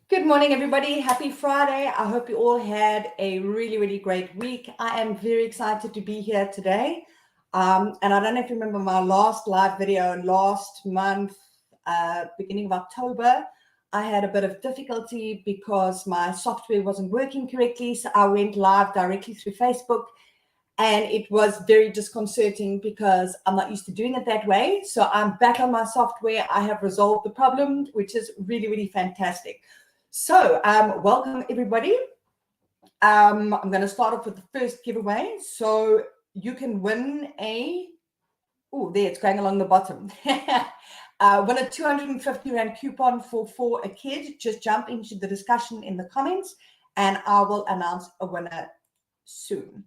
Good morning, everybody. Happy Friday. I hope you all had a really, really great week. I am very excited to be here today. And I don't know if you remember my last live video last month, beginning of October. I had a bit of difficulty because my software wasn't working correctly. So I went live directly through Facebook. And it was very disconcerting because I'm not used to doing it that way. So I'm back on my software. I have resolved the problem, which is really, really fantastic. So welcome, everybody. I'm going to start off with the first giveaway. So you can win there, it's going along the bottom. Win a 250 Rand coupon for a kid. Just jump into the discussion in the comments and I will announce a winner soon.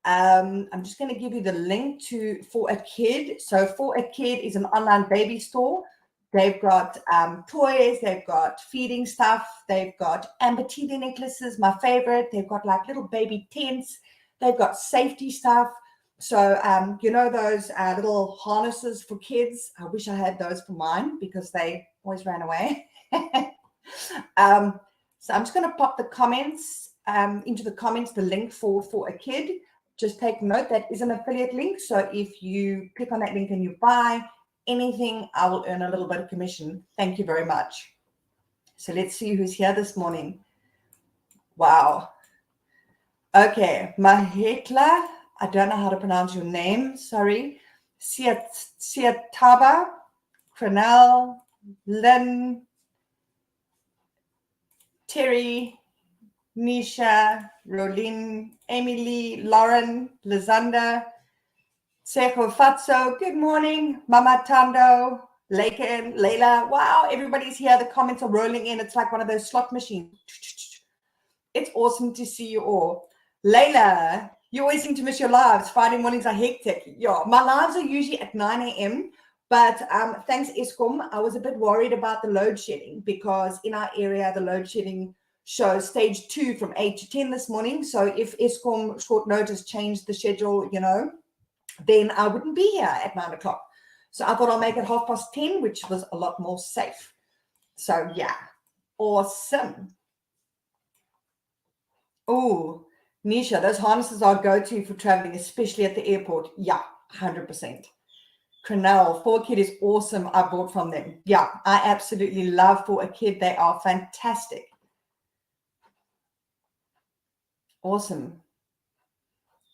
I'm just going to give you the link to For a Kid. So For a Kid is an online baby store. They've got toys, they've got feeding stuff, they've got amber teething necklaces, my favorite. They've got like little baby tents, they've got safety stuff. So, you know, those little harnesses for kids. I wish I had those for mine because they always ran away. So I'm just going to pop the comments into the comments, the link for a Kid. Just take note that is an affiliate link. So if you click on that link and you buy anything, I will earn a little bit of commission. Thank you very much. So let's see who's here this morning. Wow. Okay, Mahetla, I don't know how to pronounce your name. Sorry. Siataba, Cronell, Lynn, Terry, Nisha, Rolene, Emily, Lauren, Lizanda, Seko Fatso, good morning. Mama Tando, Laken, Layla. Wow, everybody's here. The comments are rolling in. It's like one of those slot machines. It's awesome to see you all. Layla, you always seem to miss your lives. Friday mornings are hectic. Yeah, my lives are usually at 9 a.m. But thanks, Eskom, I was a bit worried about the load shedding because in our area, the load shedding shows stage 2 from 8 to 10 this morning. So if Eskom short notice changed the schedule, you know, then I wouldn't be here at 9 o'clock. So I thought I'll make it 10:30, which was a lot more safe. So yeah, awesome. Oh, Nisha, those harnesses are go-to for traveling, especially at the airport. Yeah, 100%. Cronell, For a Kid is awesome. I bought from them. Yeah, I absolutely love For a Kid. They are fantastic. Awesome.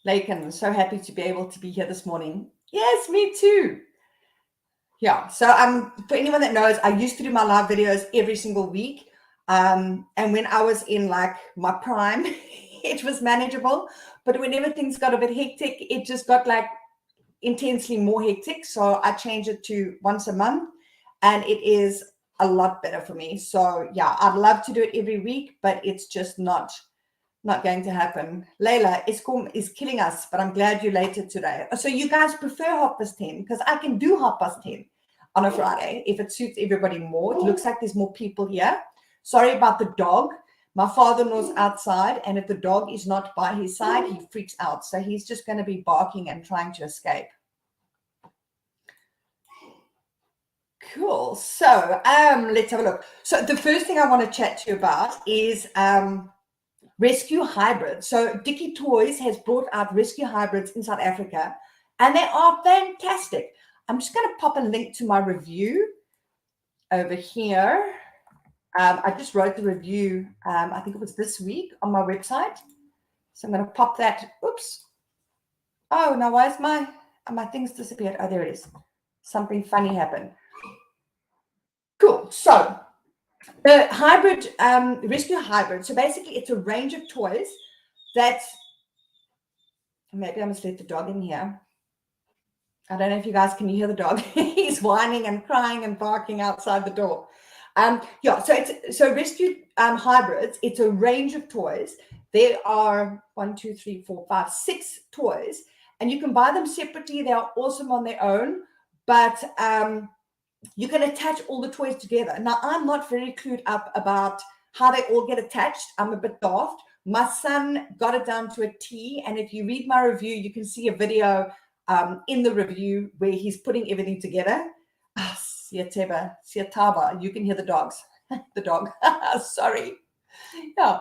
Laken, so happy to be able to be here this morning. Yes, me too. Yeah, so for anyone that knows, I used to do my live videos every single week. And when I was in like my prime, it was manageable. But whenever things got a bit hectic, it just got like intensely more hectic. So I changed it to once a month and it is a lot better for me. So yeah, I'd love to do it every week, but it's just not going to happen. Layla, Eskom is killing us, but I'm glad you're later today. So you guys prefer 10:30 because I can do 10:30 on a Friday if it suits everybody more. It looks like there's more people here. Sorry about the dog. My father-in-law's outside, and if the dog is not by his side, he freaks out. So he's just going to be barking and trying to escape. Cool. So let's have a look. So the first thing I want to chat to you about is rescue hybrids. So Dicky Toys has brought out rescue hybrids in South Africa, and they are fantastic. I'm just going to pop a link to my review over here. I just wrote the review, I think it was this week on my website. So I'm going to pop that. Oops. Oh, now why is my things disappeared? Oh, there it is. Something funny happened. Cool. So the hybrid, rescue hybrid. So basically it's a range of toys that, maybe I must let the dog in here. I don't know if you guys can hear the dog. He's whining and crying and barking outside the door. Yeah, so rescue hybrids, it's a range of toys. There are 6 toys, and you can buy them separately. They are awesome on their own, but you can attach all the toys together. Now, I'm not very clued up about how they all get attached. I'm a bit daft. My son got it down to a T, and if you read my review, you can see a video in the review where he's putting everything together. Siataba, you can hear the dogs. The dog. Sorry. Yeah.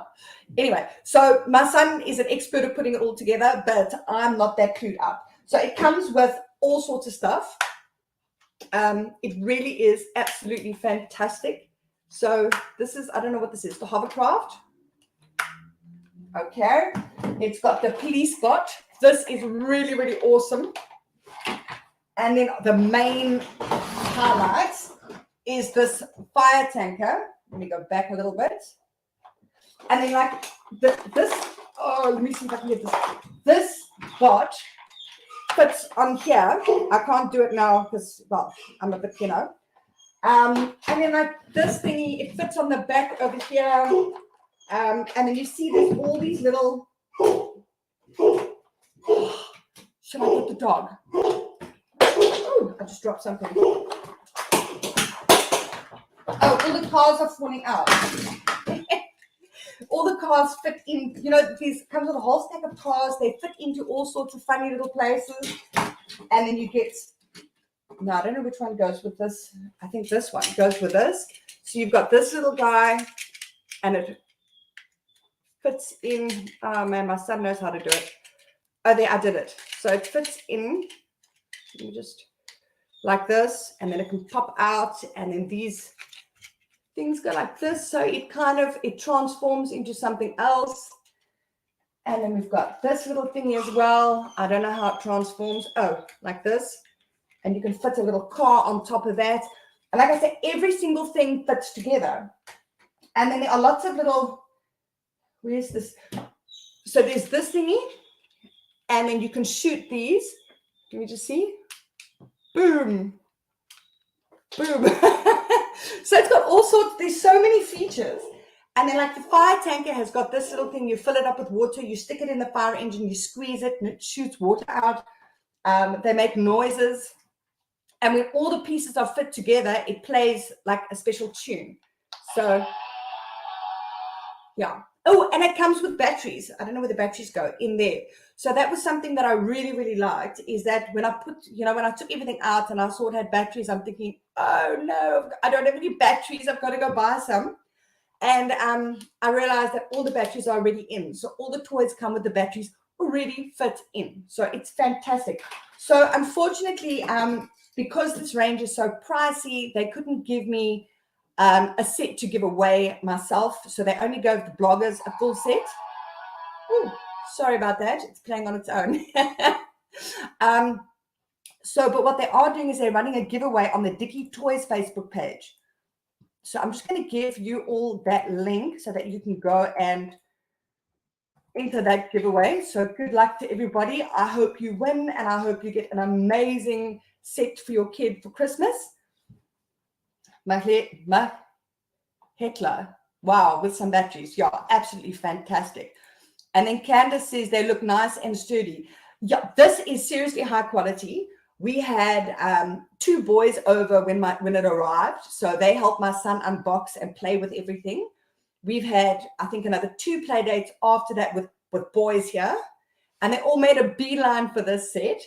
Anyway, so my son is an expert at putting it all together, but I'm not that clued up. So it comes with all sorts of stuff. It really is absolutely fantastic. So this is, I don't know what this is, the Hovercraft. Okay. It's got the police bot. This is really, really awesome. And then the main highlights is this fire tanker. Let me go back a little bit. And then like this, oh, let me see if I can get this. This bot fits on here. I can't do it now because, well, I'm a bit, and then like this thingy, it fits on the back over here. And then you see there's all these little, should I put the dog? Oh, I just dropped something. Oh, all the cars are falling out. All the cars fit in, these comes with a whole stack of cars. They fit into all sorts of funny little places. And then you get, no, I don't know which one goes with this. I think this one goes with this. So you've got this little guy and it fits in. Oh man, my son knows how to do it. Oh, there, I did it. So it fits in. Let me just like this, and then it can pop out, and then these things go like this. So it transforms into something else. And then we've got this little thingy as well. I don't know how it transforms. Oh, like this. And you can fit a little car on top of that. And like I said, every single thing fits together. And then there are lots of little, where's this? So there's this thingy. And then you can shoot these. Can you just see? Boom. Boom. So it's got all sorts, there's so many features. And then like the fire tanker has got this little thing, you fill it up with water, you stick it in the fire engine, you squeeze it, and it shoots water out. They make noises. And when all the pieces are fit together, it plays like a special tune. So, yeah. Oh, and it comes with batteries. I don't know where the batteries go in there. So that was something that I really, really liked, is that when I put, when I took everything out and I saw it had batteries, I'm thinking, oh no, I don't have any batteries. I've got to go buy some. And I realized that all the batteries are already in. So all the toys come with the batteries already fit in. So it's fantastic. So unfortunately, because this range is so pricey, they couldn't give me a set to give away myself. So they only gave the bloggers a full set. Ooh, sorry about that. It's playing on its own. But what they are doing is they're running a giveaway on the Dicky Toys Facebook page. So I'm just going to give you all that link so that you can go and enter that giveaway. So good luck to everybody. I hope you win, and I hope you get an amazing set for your kid for Christmas. Heckler. Wow, with some batteries. Yeah, absolutely fantastic. And then Candace says they look nice and sturdy. Yeah, this is seriously high quality. We had 2 boys over when it arrived. So they helped my son unbox and play with everything. We've had, I think, another 2 play dates after that with boys here. And they all made a beeline for this set.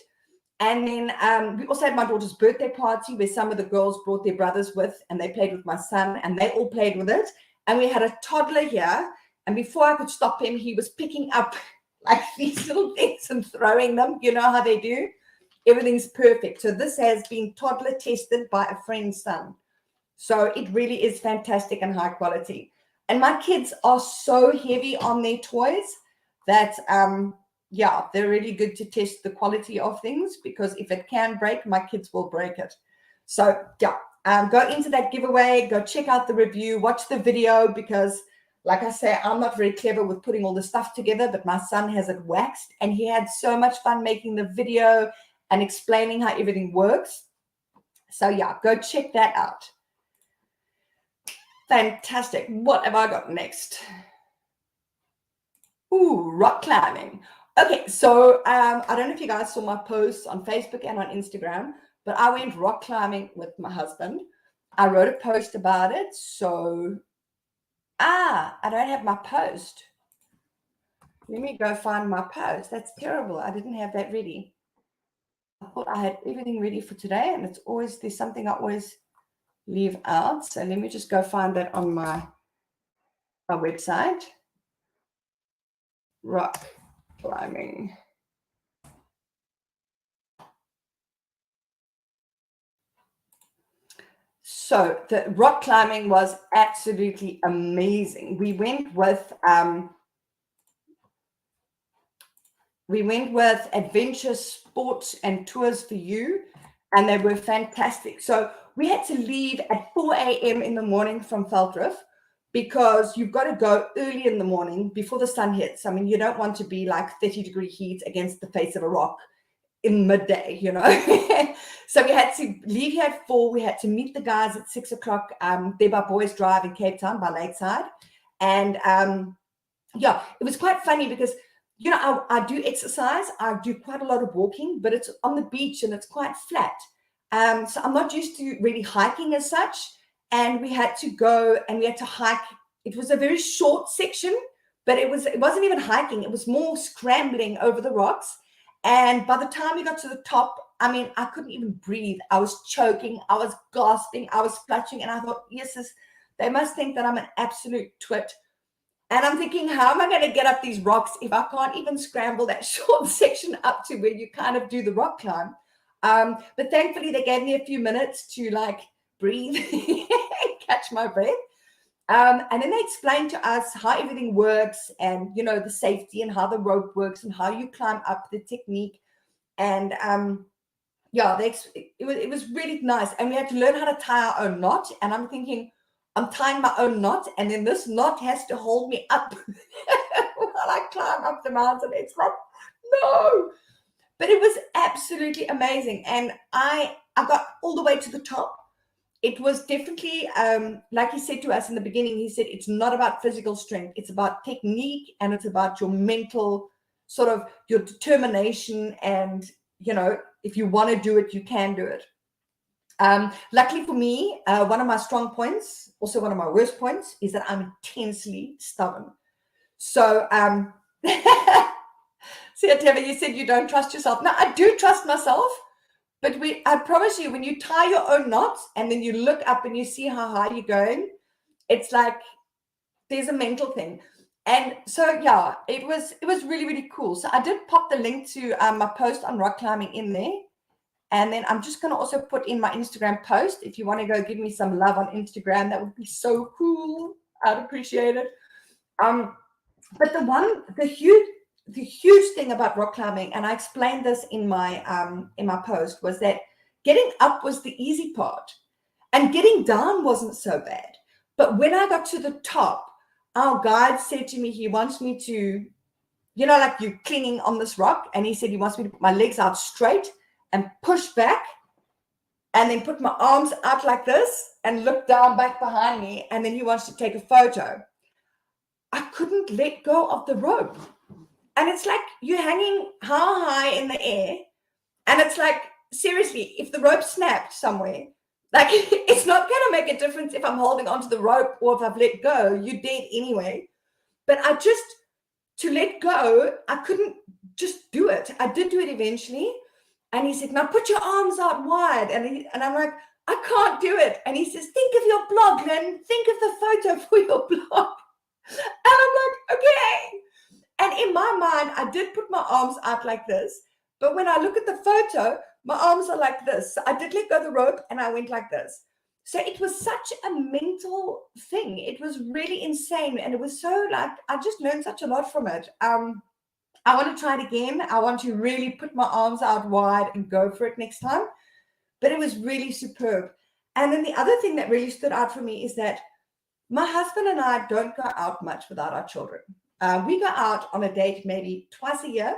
And then we also had my daughter's birthday party where some of the girls brought their brothers with, and they played with my son, and they all played with it. And we had a toddler here. And before I could stop him, he was picking up like these little things and throwing them. You know how they do? Everything's perfect. So this has been toddler tested by a friend's son. So it really is fantastic and high quality. And my kids are so heavy on their toys that, they're really good to test the quality of things, because if it can break, my kids will break it. So, go into that giveaway, go check out the review, watch the video, because like I say, I'm not very clever with putting all the stuff together, but my son has it waxed, and he had so much fun making the video and explaining how everything works. So, go check that out. Fantastic. What have I got next? Ooh, rock climbing. Okay, so I don't know if you guys saw my posts on Facebook and on Instagram, but I went rock climbing with my husband. I wrote a post about it. So, I don't have my post. Let me go find my post. That's terrible. I didn't have that ready. I thought I had everything ready for today, and there's something I always leave out. So let me just go find that on my website. Rock climbing. So the rock climbing was absolutely amazing. We went with Adventure Sports and Tours for You, and they were fantastic. So we had to leave at 4 a.m. in the morning from Veldrift, because you've got to go early in the morning before the sun hits. I mean, you don't want to be like 30-degree heat against the face of a rock in midday, you know. So we had to leave here at 4. We had to meet the guys at 6 o'clock there by Boys Drive in Cape Town by Lakeside. And yeah, it was quite funny because, you know, I do exercise. I do quite a lot of walking, but it's on the beach and it's quite flat. So I'm not used to really hiking as such. And we had to go and we had to hike. It was a very short section, but it wasn't even hiking. It was more scrambling over the rocks. And by the time we got to the top, I mean, I couldn't even breathe. I was choking. I was gasping. I was splutching. And I thought, yes, they must think that I'm an absolute twit. And I'm thinking, how am I going to get up these rocks if I can't even scramble that short section up to where you kind of do the rock climb? But thankfully, they gave me a few minutes to like breathe, catch my breath. And then they explained to us how everything works and, you know, the safety and how the rope works and how you climb up, the technique. And yeah, it was really nice. And we had to learn how to tie our own knot. And I'm thinking, I'm tying my own knot, and then this knot has to hold me up while I climb up the mountain. It's like, no. But it was absolutely amazing. And I got all the way to the top. It was definitely, like he said to us in the beginning, he said, it's not about physical strength. It's about technique, and it's about your mental, sort of your determination. And, you know, if you want to do it, you can do it. Luckily for me, one of my strong points, also one of my worst points, is that I'm intensely stubborn. So, see, Teva, you said you don't trust yourself. No, I do trust myself. But I promise you, when you tie your own knots and then you look up and you see how high you're going, it's like there's a mental thing. And so, yeah, it was really, really cool. So I did pop the link to my post on rock climbing in there. And then I'm just going to also put in my Instagram post. If you want to go give me some love on Instagram, that would be so cool. I'd appreciate it. But the huge thing about rock climbing, and I explained this in my post, was that getting up was the easy part and getting down wasn't so bad. But when I got to the top, our guide said to me, he wants me to, you know, like you're clinging on this rock, and he said he wants me to put my legs out straight and push back, and then put my arms out like this and look down back behind me, and then he wants to take a photo. I couldn't let go of the rope. And it's like you're hanging how high in the air. And it's like, seriously, if the rope snapped somewhere, like it's not going to make a difference if I'm holding onto the rope or if I've let go. You're dead anyway. But to let go, I couldn't just do it. I did do it eventually. And he said, now put your arms out wide. And I'm like, I can't do it. And he says, think of your blog, Lynn. Think of the photo for your blog. And I'm like, okay. And in my mind, I did put my arms out like this. But when I look at the photo, my arms are like this. So I did let go of the rope and I went like this. So it was such a mental thing. It was really insane. And it was so like, I just learned such a lot from it. I want to try it again. I want to really put my arms out wide and go for it next time. But it was really superb. And then the other thing that really stood out for me is that my husband and I don't go out much without our children. We go out on a date maybe twice a year.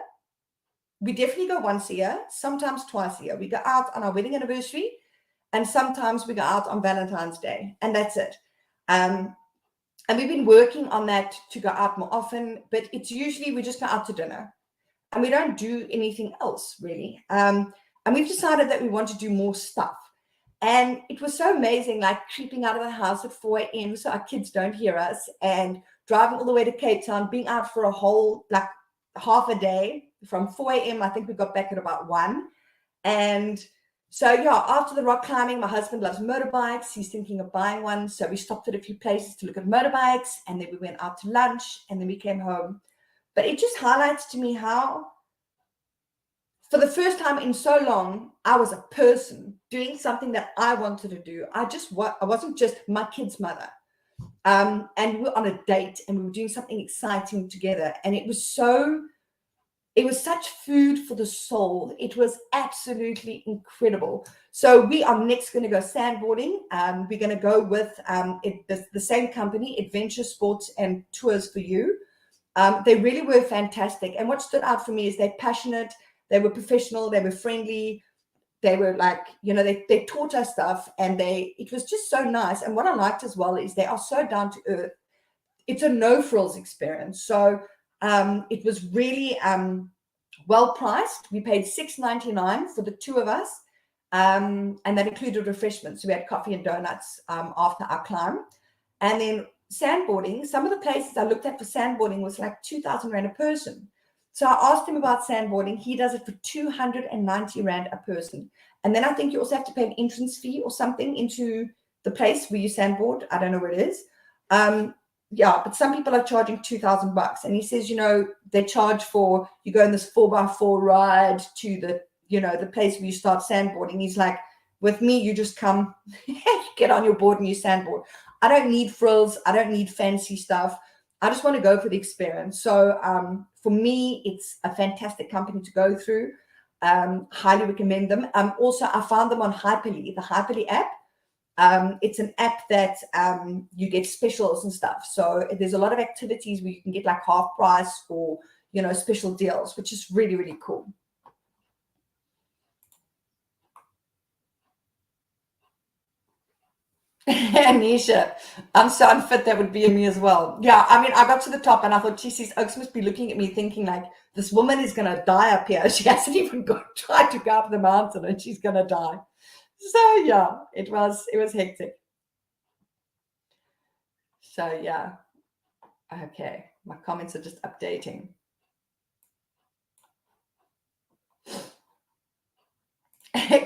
We definitely go once a year, sometimes twice a year. We go out on our wedding anniversary, and sometimes we go out on Valentine's Day, and that's it. And we've been working on that to go out more often, but it's usually we just go out to dinner, and we don't do anything else really. And we've decided that we want to do more stuff. And it was so amazing, like creeping out of the house at 4 a.m. so our kids don't hear us, and driving all the way to Cape Town, being out for a whole, like half a day from 4 a.m. I think we got back at about 1. And So yeah, after the rock climbing, my husband loves motorbikes. He's thinking of buying one. So we stopped at a few places to look at motorbikes, and then we went out to lunch, and then we came home. But it just highlights to me how, for the first time in so long, I was a person doing something that I wanted to do. I wasn't just my kid's mother. And we were on a date, and we were doing something exciting together. And it was such food for the soul. It was absolutely incredible. So we are next going to go sandboarding. We're going to go with the same company, Adventure Sports and Tours for You. They really were fantastic. And what stood out for me is they're passionate, they were professional, they were friendly. They were like, they taught us stuff, and it was just so nice. And what I liked as well is they are so down to earth. It's a no frills experience. So it was really well priced. We paid $6.99 for the two of us, and that included refreshments. So we had coffee and donuts after our climb. And then sandboarding, some of the places I looked at for sandboarding was like 2,000 Rand a person. So I asked him about sandboarding. He does it for 290 Rand a person. And then I think you also have to pay an entrance fee or something into the place where you sandboard. I don't know where it is. Yeah, but some people are charging $2,000. And he says, they charge for, you go in this 4x4 ride to the place where you start sandboarding. He's like, with me, you just come, you get on your board and you sandboard. I don't need frills. I don't need fancy stuff. I just want to go for the experience. So for me, it's a fantastic company to go through. Highly recommend them. Also, I found them on Hyperly, the Hyperly app. It's an app that you get specials and stuff. So there's a lot of activities where you can get like half price or, special deals, which is really, really cool. Anisha, I'm so unfit, that would be me as well. Yeah, I mean, I got to the top and I thought, geez, these oaks must be looking at me thinking like, this woman is going to die up here. She hasn't even tried to go up the mountain and she's going to die. So yeah, it was hectic. So yeah, okay, my comments are just updating.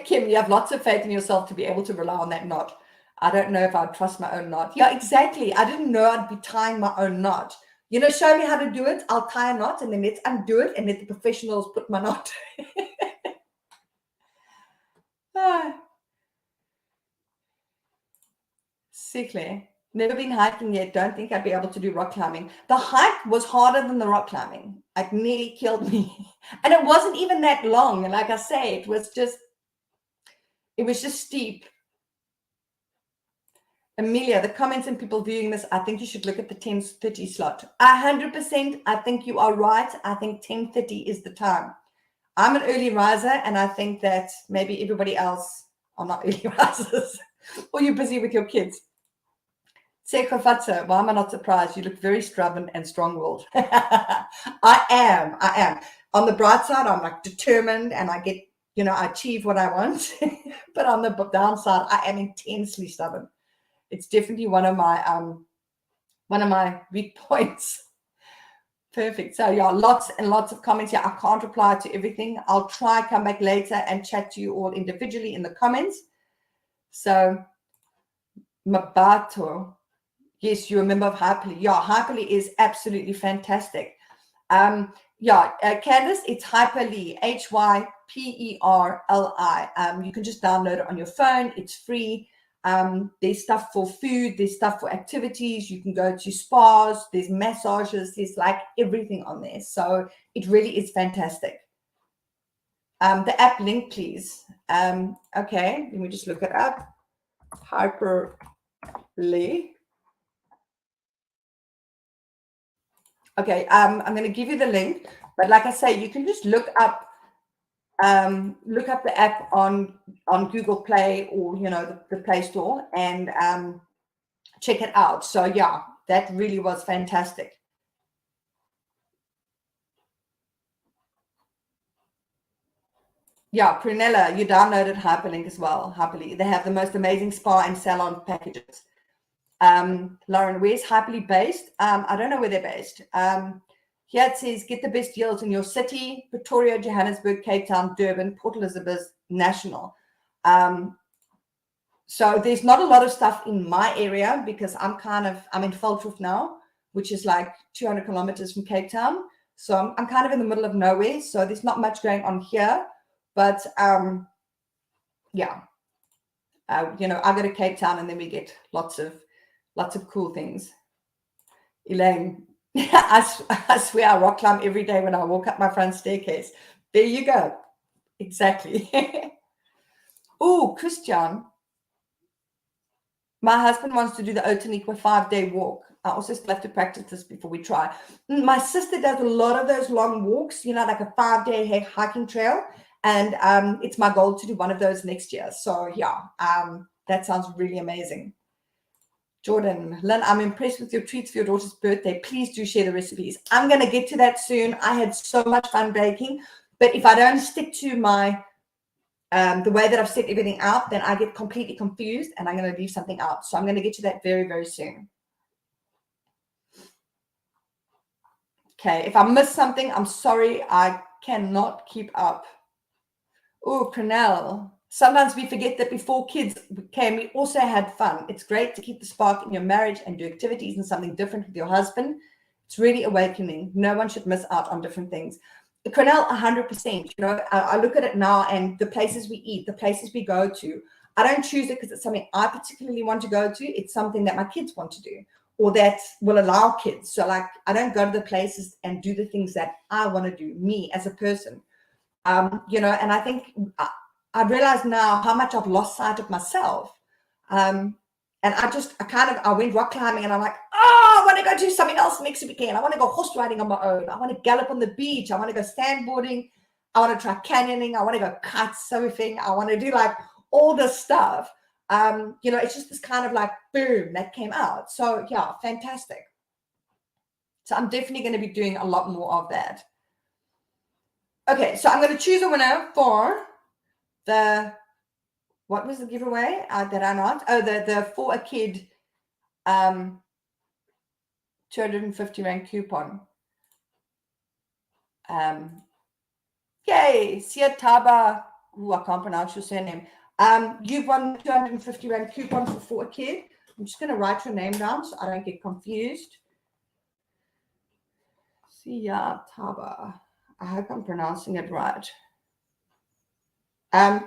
Kim, you have lots of faith in yourself to be able to rely on that knot. I don't know if I'd trust my own knot. Yeah, exactly. I didn't know I'd be tying my own knot. Show me how to do it. I'll tie a knot and then let's undo it and let the professionals put my knot. Sickly. Never been hiking yet. Don't think I'd be able to do rock climbing. The hike was harder than the rock climbing. It nearly killed me. And it wasn't even that long. And like I say, it was just steep. Amelia, the comments and people viewing this, I think you should look at the 10:30 slot. 100%, I think you are right. I think 10:30 is the time. I'm an early riser, and I think that maybe everybody else are not early risers, or you're busy with your kids. Sekhofatsa, why am I not surprised? You look very stubborn and strong-willed. I am. On the bright side, I'm like determined, and I get, I achieve what I want. But on the downside, I am intensely stubborn. It's definitely one of my weak points. Perfect. So yeah, lots and lots of comments here. I can't reply to everything. I'll try come back later and chat to you all individually in the comments. So Mabato, yes, you're a member of Hyperly. Yeah, Hyperly is absolutely fantastic. Candice, it's Hyperly, Hyperli. You can just download it on your phone. It's free. There's stuff for food, there's stuff for activities, you can go to spas, there's massages, there's like everything on there. So it really is fantastic. The app link, please. Okay, let me just look it up. Hyperly. Okay, I'm going to give you the link, but like I say, you can just look up the app on Google Play or the Play Store and check it out. So yeah, that really was fantastic. Yeah, Prunella, you downloaded Hyperlink as well. Hyperly, they have the most amazing spa and salon packages. Lauren, where's Hyperly based? I don't know where they're based. Here it says, get the best deals in your city: Pretoria, Johannesburg, Cape Town, Durban, Port Elizabeth, National. So there's not a lot of stuff in my area because I'm in Veldhoek now, which is like 200 kilometers from Cape Town. So I'm kind of in the middle of nowhere. So there's not much going on here. But yeah, I go to Cape Town and then we get lots of cool things. Elaine, I swear I rock climb every day when I walk up my front staircase. There you go. Exactly. Oh, Christian. My husband wants to do the Outeniqua 5-day walk. I also still have to practice this before we try. My sister does a lot of those long walks, like a 5-day hiking trail. And it's my goal to do one of those next year. So yeah, that sounds really amazing. Jordan, Lynn, I'm impressed with your treats for your daughter's birthday. Please do share the recipes. I'm going to get to that soon. I had so much fun baking. But if I don't stick to my the way that I've set everything out, then I get completely confused and I'm going to leave something out. So I'm going to get to that very, very soon. Okay, if I miss something, I'm sorry. I cannot keep up. Oh, Cornell. Sometimes we forget that before kids came, we also had fun. It's great to keep the spark in your marriage and do activities and something different with your husband. It's really awakening. No one should miss out on different things. Cornell, 100%. I look at it now and the places we eat, the places we go to, I don't choose it because it's something I particularly want to go to. It's something that my kids want to do or that will allow kids. So like, I don't go to the places and do the things that I want to do, me as a person. And I think I realize now how much I've lost sight of myself. And I went rock climbing and I'm like, I want to go do something else next weekend. I want to go horse riding on my own. I want to gallop on the beach. I want to go sandboarding. I want to try canyoning. I want to go kite surfing. I want to do like all this stuff. It's just this kind of like boom that came out. So yeah, fantastic. So I'm definitely going to be doing a lot more of that. Okay, so I'm going to choose a winner for what was the giveaway that I not? Oh, the for a kid 250 Rand coupon. Yay, Siataba. I can't pronounce your surname. You've won 250 Rand coupon for a kid. I'm just going to write your name down so I don't get confused. Siataba. I hope I'm pronouncing it right.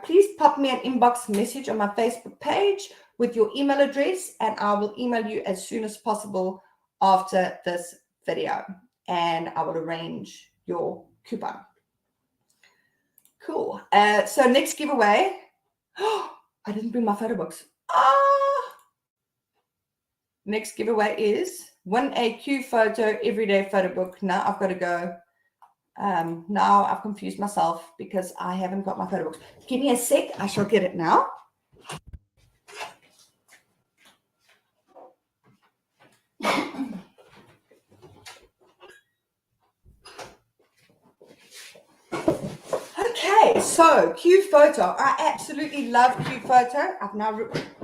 Please pop me an inbox message on my Facebook page with your email address, and I will email you as soon as possible after this video, and I will arrange your coupon. Cool. So next giveaway. I didn't bring my photo books. Next giveaway is win a Q photo everyday photo book. Now I've got to go. Now I've confused myself because I haven't got my photo books. Give me a sec. I shall get it now. Okay, so Q photo. I absolutely love Q photo. I've now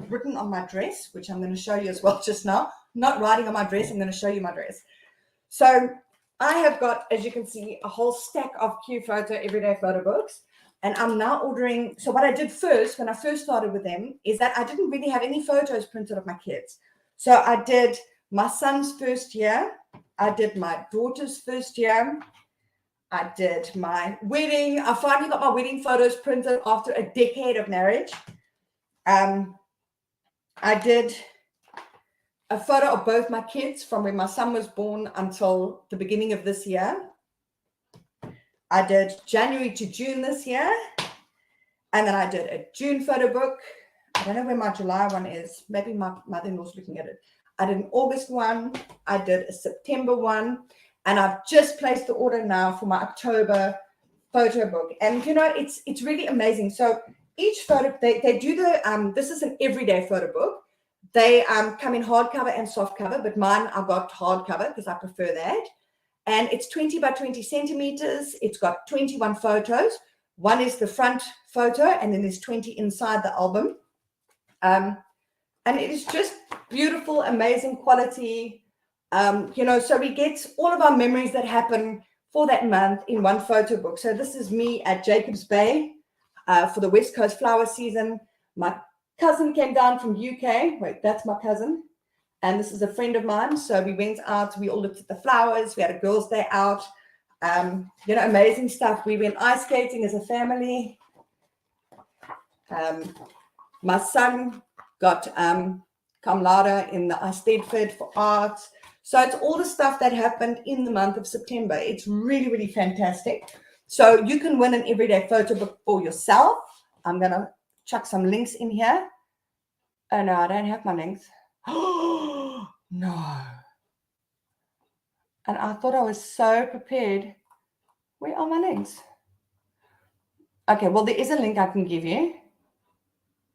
written on my dress, which I'm going to show you as well just now. Not writing on my dress. I'm going to show you my dress. So I have got, as you can see, a whole stack of Q photo everyday photo books. And I'm now ordering. So what I did first, when I first started with them, is that I didn't really have any photos printed of my kids. So I did my son's first year. I did my daughter's first year. I did my wedding. I finally got my wedding photos printed after a decade of marriage. I did a photo of both my kids from when my son was born until the beginning of this year. I did January to June this year. And then I did a June photo book. I don't know where my July one is. Maybe my mother-in-law's looking at it. I did an August one. I did a September one. And I've just placed the order now for my October photo book. And, it's really amazing. So each photo, they do this is an everyday photo book. They come in hardcover and softcover, but mine I've got hardcover because I prefer that. And it's 20 by 20 centimeters. It's got 21 photos. One is the front photo, and then there's 20 inside the album. And it is just beautiful, amazing quality. So we get all of our memories that happen for that month in one photo book. So this is me at Jacobs Bay. for the West Coast flower season. My cousin came down from UK. Wait, that's my cousin. And this is a friend of mine. So we went out, we all looked at the flowers. We had a girls' day out. Amazing stuff. We went ice skating as a family. My son got cum laude in the Eisteddfod for art. So it's all the stuff that happened in the month of September. It's really, really fantastic. So you can win an everyday photo book for yourself. I'm going to chuck some links in here. Oh, no, I don't have my links. Oh, no. And I thought I was so prepared. Where are my links? Okay, well, there is a link I can give you.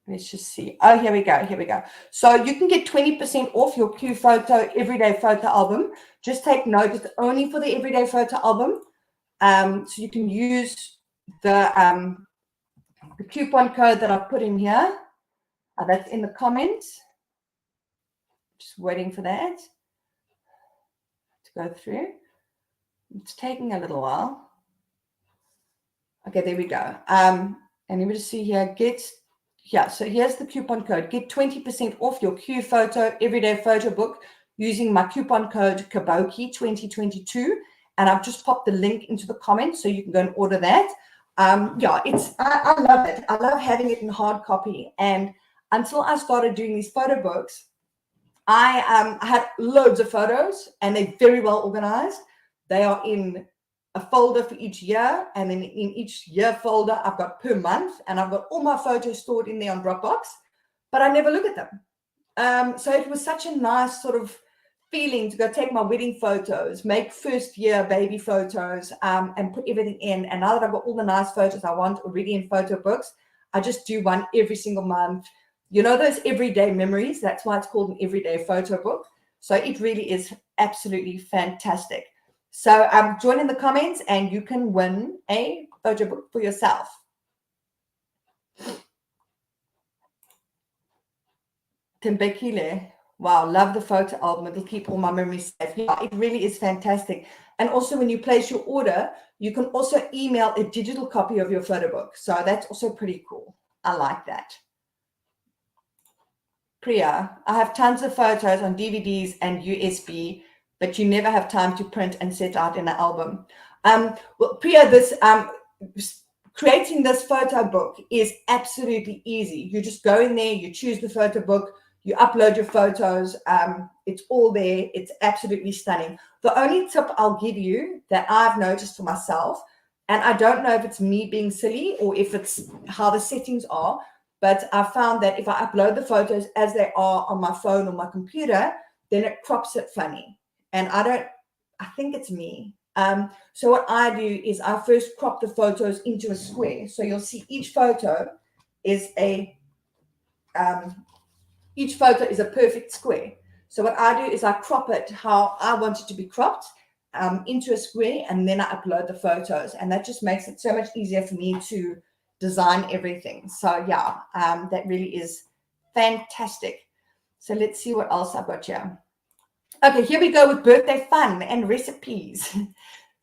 Let's just see. Oh, here we go. Here we go. So you can get 20% off your Q Photo Everyday Photo Album. Just take note, it's only for the Everyday Photo Album. So you can use the coupon code that I put in here. That's in the comments. Just waiting for that to go through. It's taking a little while. Okay, there we go. And let me just see here. So here's the coupon code. Get 20% off your Q Photo Everyday Photo Book using my coupon code Kaboki 2022. And I've just popped the link into the comments so you can go and order that. I love it. I love having it in hard copy. And until I started doing these photo books, I had loads of photos and they're very well organized. They are in a folder for each year, and then in each year folder I've got per month, and I've got all my photos stored in there on Dropbox, but I never look at them. So it was such a nice sort of feeling to go take my wedding photos, make first year baby photos, and put everything in. And now that I've got all the nice photos I want already in photo books, I just do one every single month. You know, those everyday memories, that's why it's called an everyday photo book. So it really is absolutely fantastic. So join in the comments and you can win a photo book for yourself. Timbekile. Wow, love the photo album. It'll keep all my memories safe. Yeah, it really is fantastic. And also when you place your order, you can also email a digital copy of your photo book. So that's also pretty cool. I like that. Priya, I have tons of photos on DVDs and USB, but you never have time to print and set out in an album. Well, Priya, creating this photo book is absolutely easy. You just go in there, you choose the photo book, you upload your photos. It's all there. It's absolutely stunning. The only tip I'll give you that I've noticed for myself, and I don't know if it's me being silly or if it's how the settings are, but I found that if I upload the photos as they are on my phone or my computer, then it crops it funny. And I think it's me. So what I do is I first crop the photos into a square. So you'll see each photo is a perfect square. So what I do is I crop it how I want it to be cropped into a square, and then I upload the photos. And that just makes it so much easier for me to design everything. So yeah, that really is fantastic. So let's see what else I've got here. Okay, here we go with birthday fun and recipes.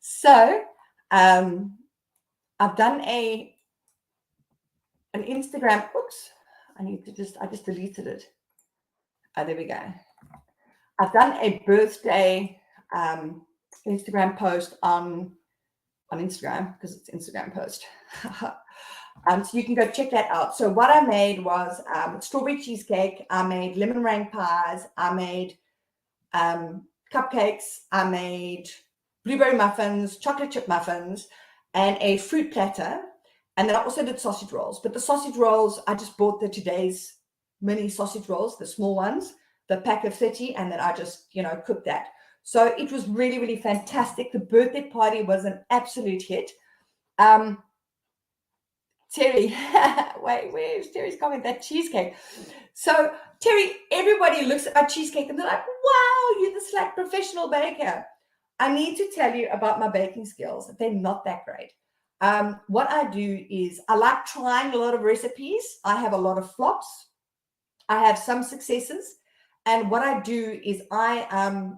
So I've done an Instagram. Oops, I just deleted it. Oh, there we go. I've done a birthday Instagram post on Instagram because it's Instagram post. So you can go check that out. So what I made was strawberry cheesecake. I made lemon meringue pies. I made cupcakes. I made blueberry muffins, chocolate chip muffins, and a fruit platter. And then I also did sausage rolls. But the sausage rolls, I just bought the today's mini sausage rolls, the small ones, the pack of 30, and then I just, cooked that. So it was really, really fantastic. The birthday party was an absolute hit. Terry, wait, where's Terry's comment? That cheesecake. So Terry, everybody looks at my cheesecake and they're like, wow, you're this like professional baker. I need to tell you about my baking skills. They're not that great. What I do is I like trying a lot of recipes. I have a lot of flops. I have some successes. And what I do is I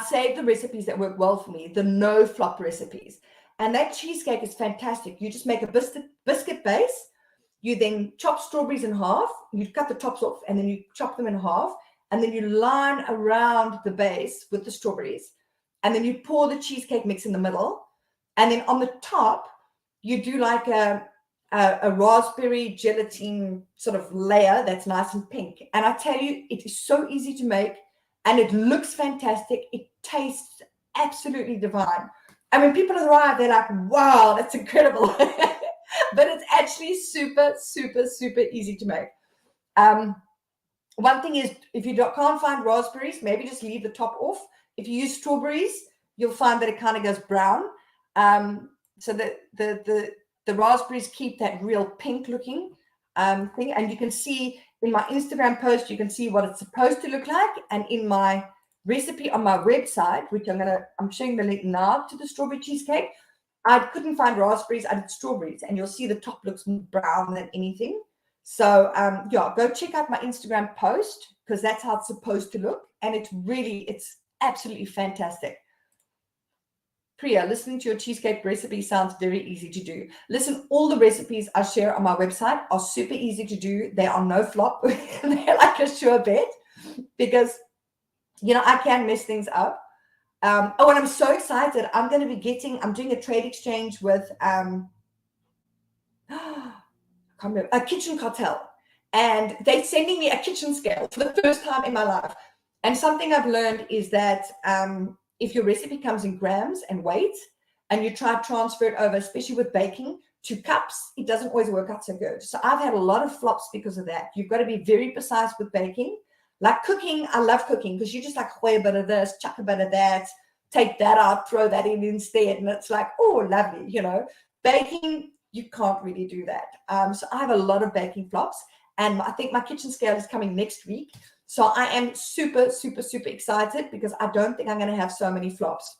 save the recipes that work well for me, the no flop recipes. And that cheesecake is fantastic. You just make a biscuit base. You then chop strawberries in half. You cut the tops off and then you chop them in half. And then you line around the base with the strawberries. And then you pour the cheesecake mix in the middle. And then on the top, you do like a raspberry gelatine sort of layer that's nice and pink. And I tell you, it is so easy to make and it looks fantastic. It tastes absolutely divine. And when people arrive, they're like, wow, that's incredible. But it's actually super, super, super easy to make. One thing is, if you can't find raspberries, maybe just leave the top off. If you use strawberries, you'll find that it kind of goes brown. So the raspberries keep that real pink looking thing. And you can see in my Instagram post, you can see what it's supposed to look like. And in my recipe on my website, which I'm showing the link now to the strawberry cheesecake, I couldn't find raspberries, I did strawberries, and you'll see the top looks more brown than anything. So yeah, go check out my Instagram post because that's how it's supposed to look. And it's absolutely fantastic. Priya, listening to your cheesecake recipe sounds very easy to do. Listen, all the recipes I share on my website are super easy to do. They are no flop. They're like a sure bet because, I can mess things up. And I'm so excited. I'm doing a trade exchange with a Kitchen Cartel. And they're sending me a kitchen scale for the first time in my life. And something I've learned is that if your recipe comes in grams and weight, and you try to transfer it over, especially with baking, to cups, it doesn't always work out so good. So I've had a lot of flops because of that. You've got to be very precise with baking. Like cooking, I love cooking because you just like a bit of this, chuck a bit of that, take that out, throw that in instead. And it's like, oh, lovely, Baking, you can't really do that. So I have a lot of baking flops. And I think my kitchen scale is coming next week. So I am super, super, super excited because I don't think I'm going to have so many flops.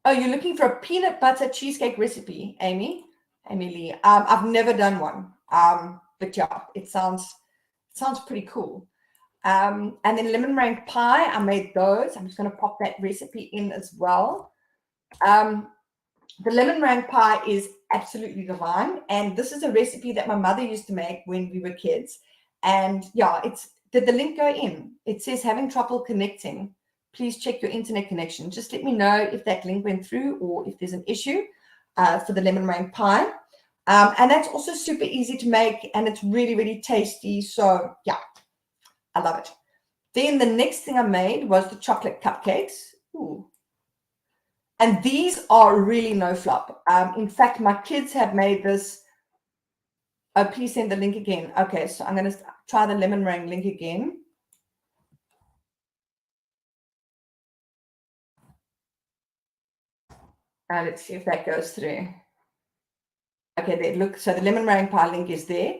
Oh, you're looking for a peanut butter cheesecake recipe, Amy Lee. I've never done one. But yeah, it sounds pretty cool. And then lemon meringue pie, I made those. I'm just going to pop that recipe in as well. The lemon meringue pie is absolutely divine. And this is a recipe that my mother used to make when we were kids. And yeah, did the link go in? It says having trouble connecting. Please check your internet connection. Just let me know if that link went through or if there's an issue for the lemon meringue pie. And that's also super easy to make and it's really, really tasty. So yeah, I love it. Then the next thing I made was the chocolate cupcakes. Ooh. And these are really no flop. In fact, my kids have made this. Oh, please send the link again. Okay, so I'm going to try the lemon meringue link again. Let's see if that goes through. Okay, there. Look, so the lemon meringue pie link is there.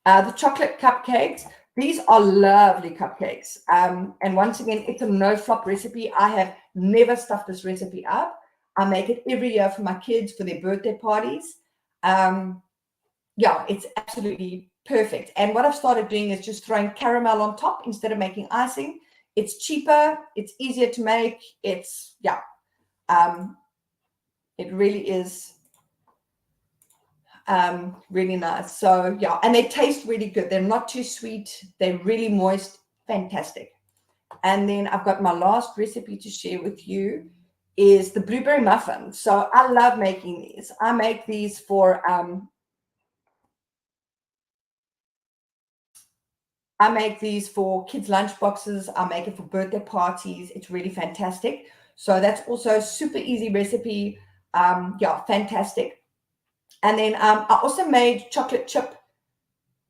The chocolate cupcakes. These are lovely cupcakes. And once again, it's a no flop recipe. I have never stuffed this recipe up. I make it every year for my kids for their birthday parties. Yeah, it's absolutely perfect. And what I've started doing is just throwing caramel on top instead of making icing. It's cheaper. It's easier to make. It's, yeah, it really is really nice. So yeah, and they taste really good. They're not too sweet. They're really moist. Fantastic. And then I've got my last recipe to share with you is the blueberry muffin. So I love making these. I make these for kids' lunch boxes. I make it for birthday parties. It's really fantastic. So that's also a super easy recipe. Yeah, fantastic. And then I also made chocolate chip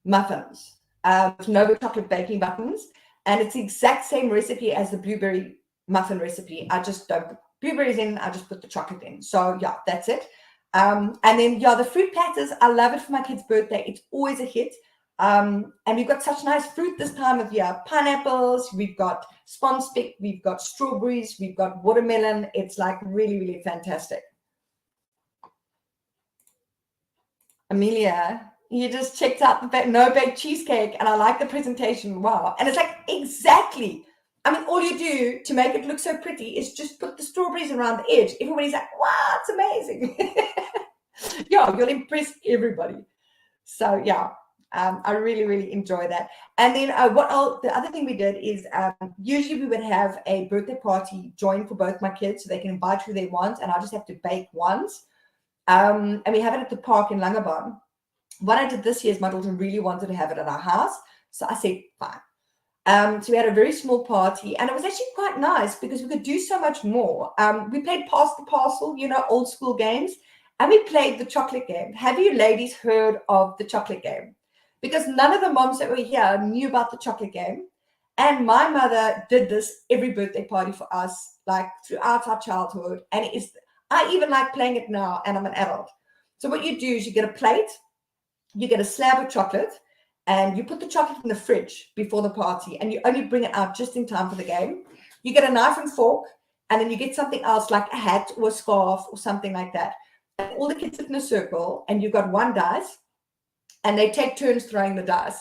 muffins with Nova chocolate baking buttons. And it's the exact same recipe as the blueberry muffin recipe. I just don't put blueberries in. I just put the chocolate in. So yeah, that's it. And then, yeah, the fruit platters, I love it for my kid's birthday. It's always a hit. And we've got such nice fruit this time of year. Pineapples, we've got sponspic, we've got strawberries, we've got watermelon. It's like really, really fantastic. Amelia, you just checked out the no bake cheesecake and I like the presentation. Wow. And it's like exactly I mean, all you do to make it look so pretty is just put the strawberries around the edge. Everybody's like, wow, it's amazing. Yeah, you'll impress everybody. So yeah, I really, really enjoy that. And then the other thing we did is usually we would have a birthday party join for both my kids so they can invite who they want, and I just have to bake ones. And we have it at the park in Langebaan. What I did this year is my daughter really wanted to have it at our house. So I said, fine. So we had a very small party, and it was actually quite nice because we could do so much more. We played Pass the Parcel, old school games, and we played the chocolate game. Have you ladies heard of the chocolate game? Because none of the moms that were here knew about the chocolate game. And my mother did this every birthday party for us, like throughout our childhood. And I even like playing it now, and I'm an adult. So what you do is you get a plate, you get a slab of chocolate, and you put the chocolate in the fridge before the party, and you only bring it out just in time for the game. You get a knife and fork, and then you get something else like a hat or a scarf or something like that. And all the kids sit in a circle, and you've got one dice, and they take turns throwing the dice.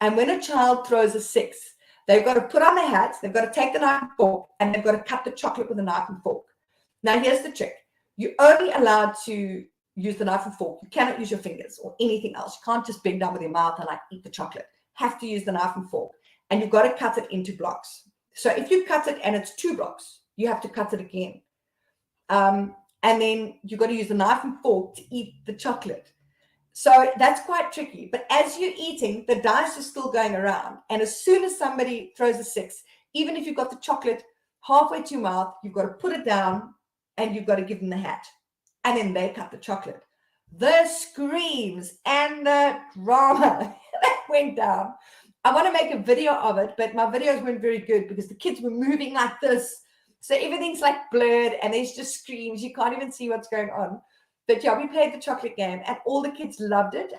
And when a child throws a 6, they've got to put on their hats, they've got to take the knife and fork, and they've got to cut the chocolate with a knife and fork. Now, here's the trick. You're only allowed to use the knife and fork. You cannot use your fingers or anything else. You can't just bend down with your mouth and like eat the chocolate. Have to use the knife and fork. And you've got to cut it into blocks. So if you cut it and it's 2 blocks, you have to cut it again. And then you've got to use the knife and fork to eat the chocolate. So that's quite tricky. But as you're eating, the dice are still going around. And as soon as somebody throws a 6, even if you've got the chocolate halfway to your mouth, you've got to put it down and you've got to give them the hat. And then they cut the chocolate. The screams and the drama that went down. I want to make a video of it, but my videos weren't very good because the kids were moving like this. So everything's like blurred and there's just screams. You can't even see what's going on. But yeah, we played the chocolate game and all the kids loved it.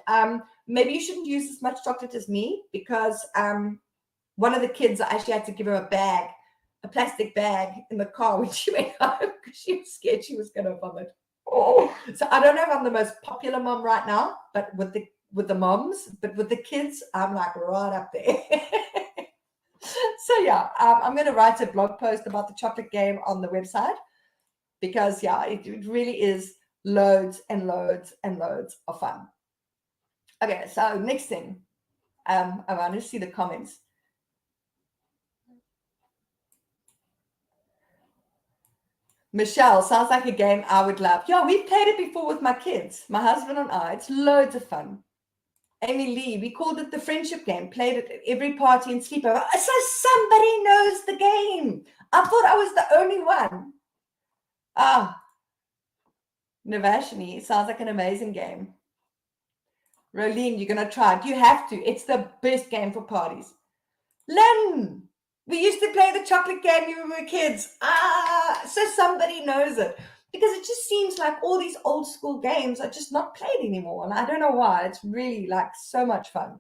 Maybe you shouldn't use as much chocolate as me because one of the kids, I actually had to give her a plastic bag in the car when she went home because she was scared she was going to vomit. Oh, so I don't know if I'm the most popular mom right now, but with the moms, but with the kids, I'm like right up there. So yeah, I'm going to write a blog post about the chocolate game on the website because yeah, it really is loads and loads and loads of fun. Okay, so next thing, I want to see the comments. Michelle, sounds like a game I would love. Yeah, we've played it before with my kids, my husband and I. It's loads of fun. Amy Lee, we called it the friendship game, played it at every party and sleepover. So somebody knows the game. I thought I was the only one. Navashini, sounds like an amazing game. Rolene, you're going to try it. You have to. It's the best game for parties. Len, we used to play the chocolate game when we were kids. So somebody knows it. Because it just seems like all these old school games are just not played anymore. And I don't know why. It's really like so much fun.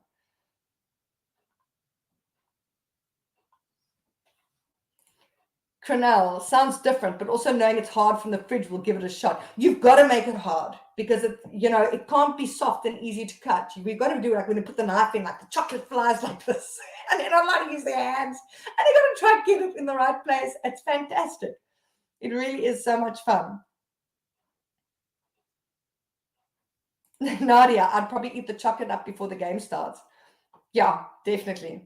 Cronell, sounds different, but also knowing it's hard from the fridge will give it a shot. You've got to make it hard because it can't be soft and easy to cut. We've got to do like when you put the knife in, like the chocolate flies like this. And they're not allowed to use their hands. And they've got to try and get it in the right place. It's fantastic. It really is so much fun. Nadia, I'd probably eat the chocolate up before the game starts. Yeah, definitely.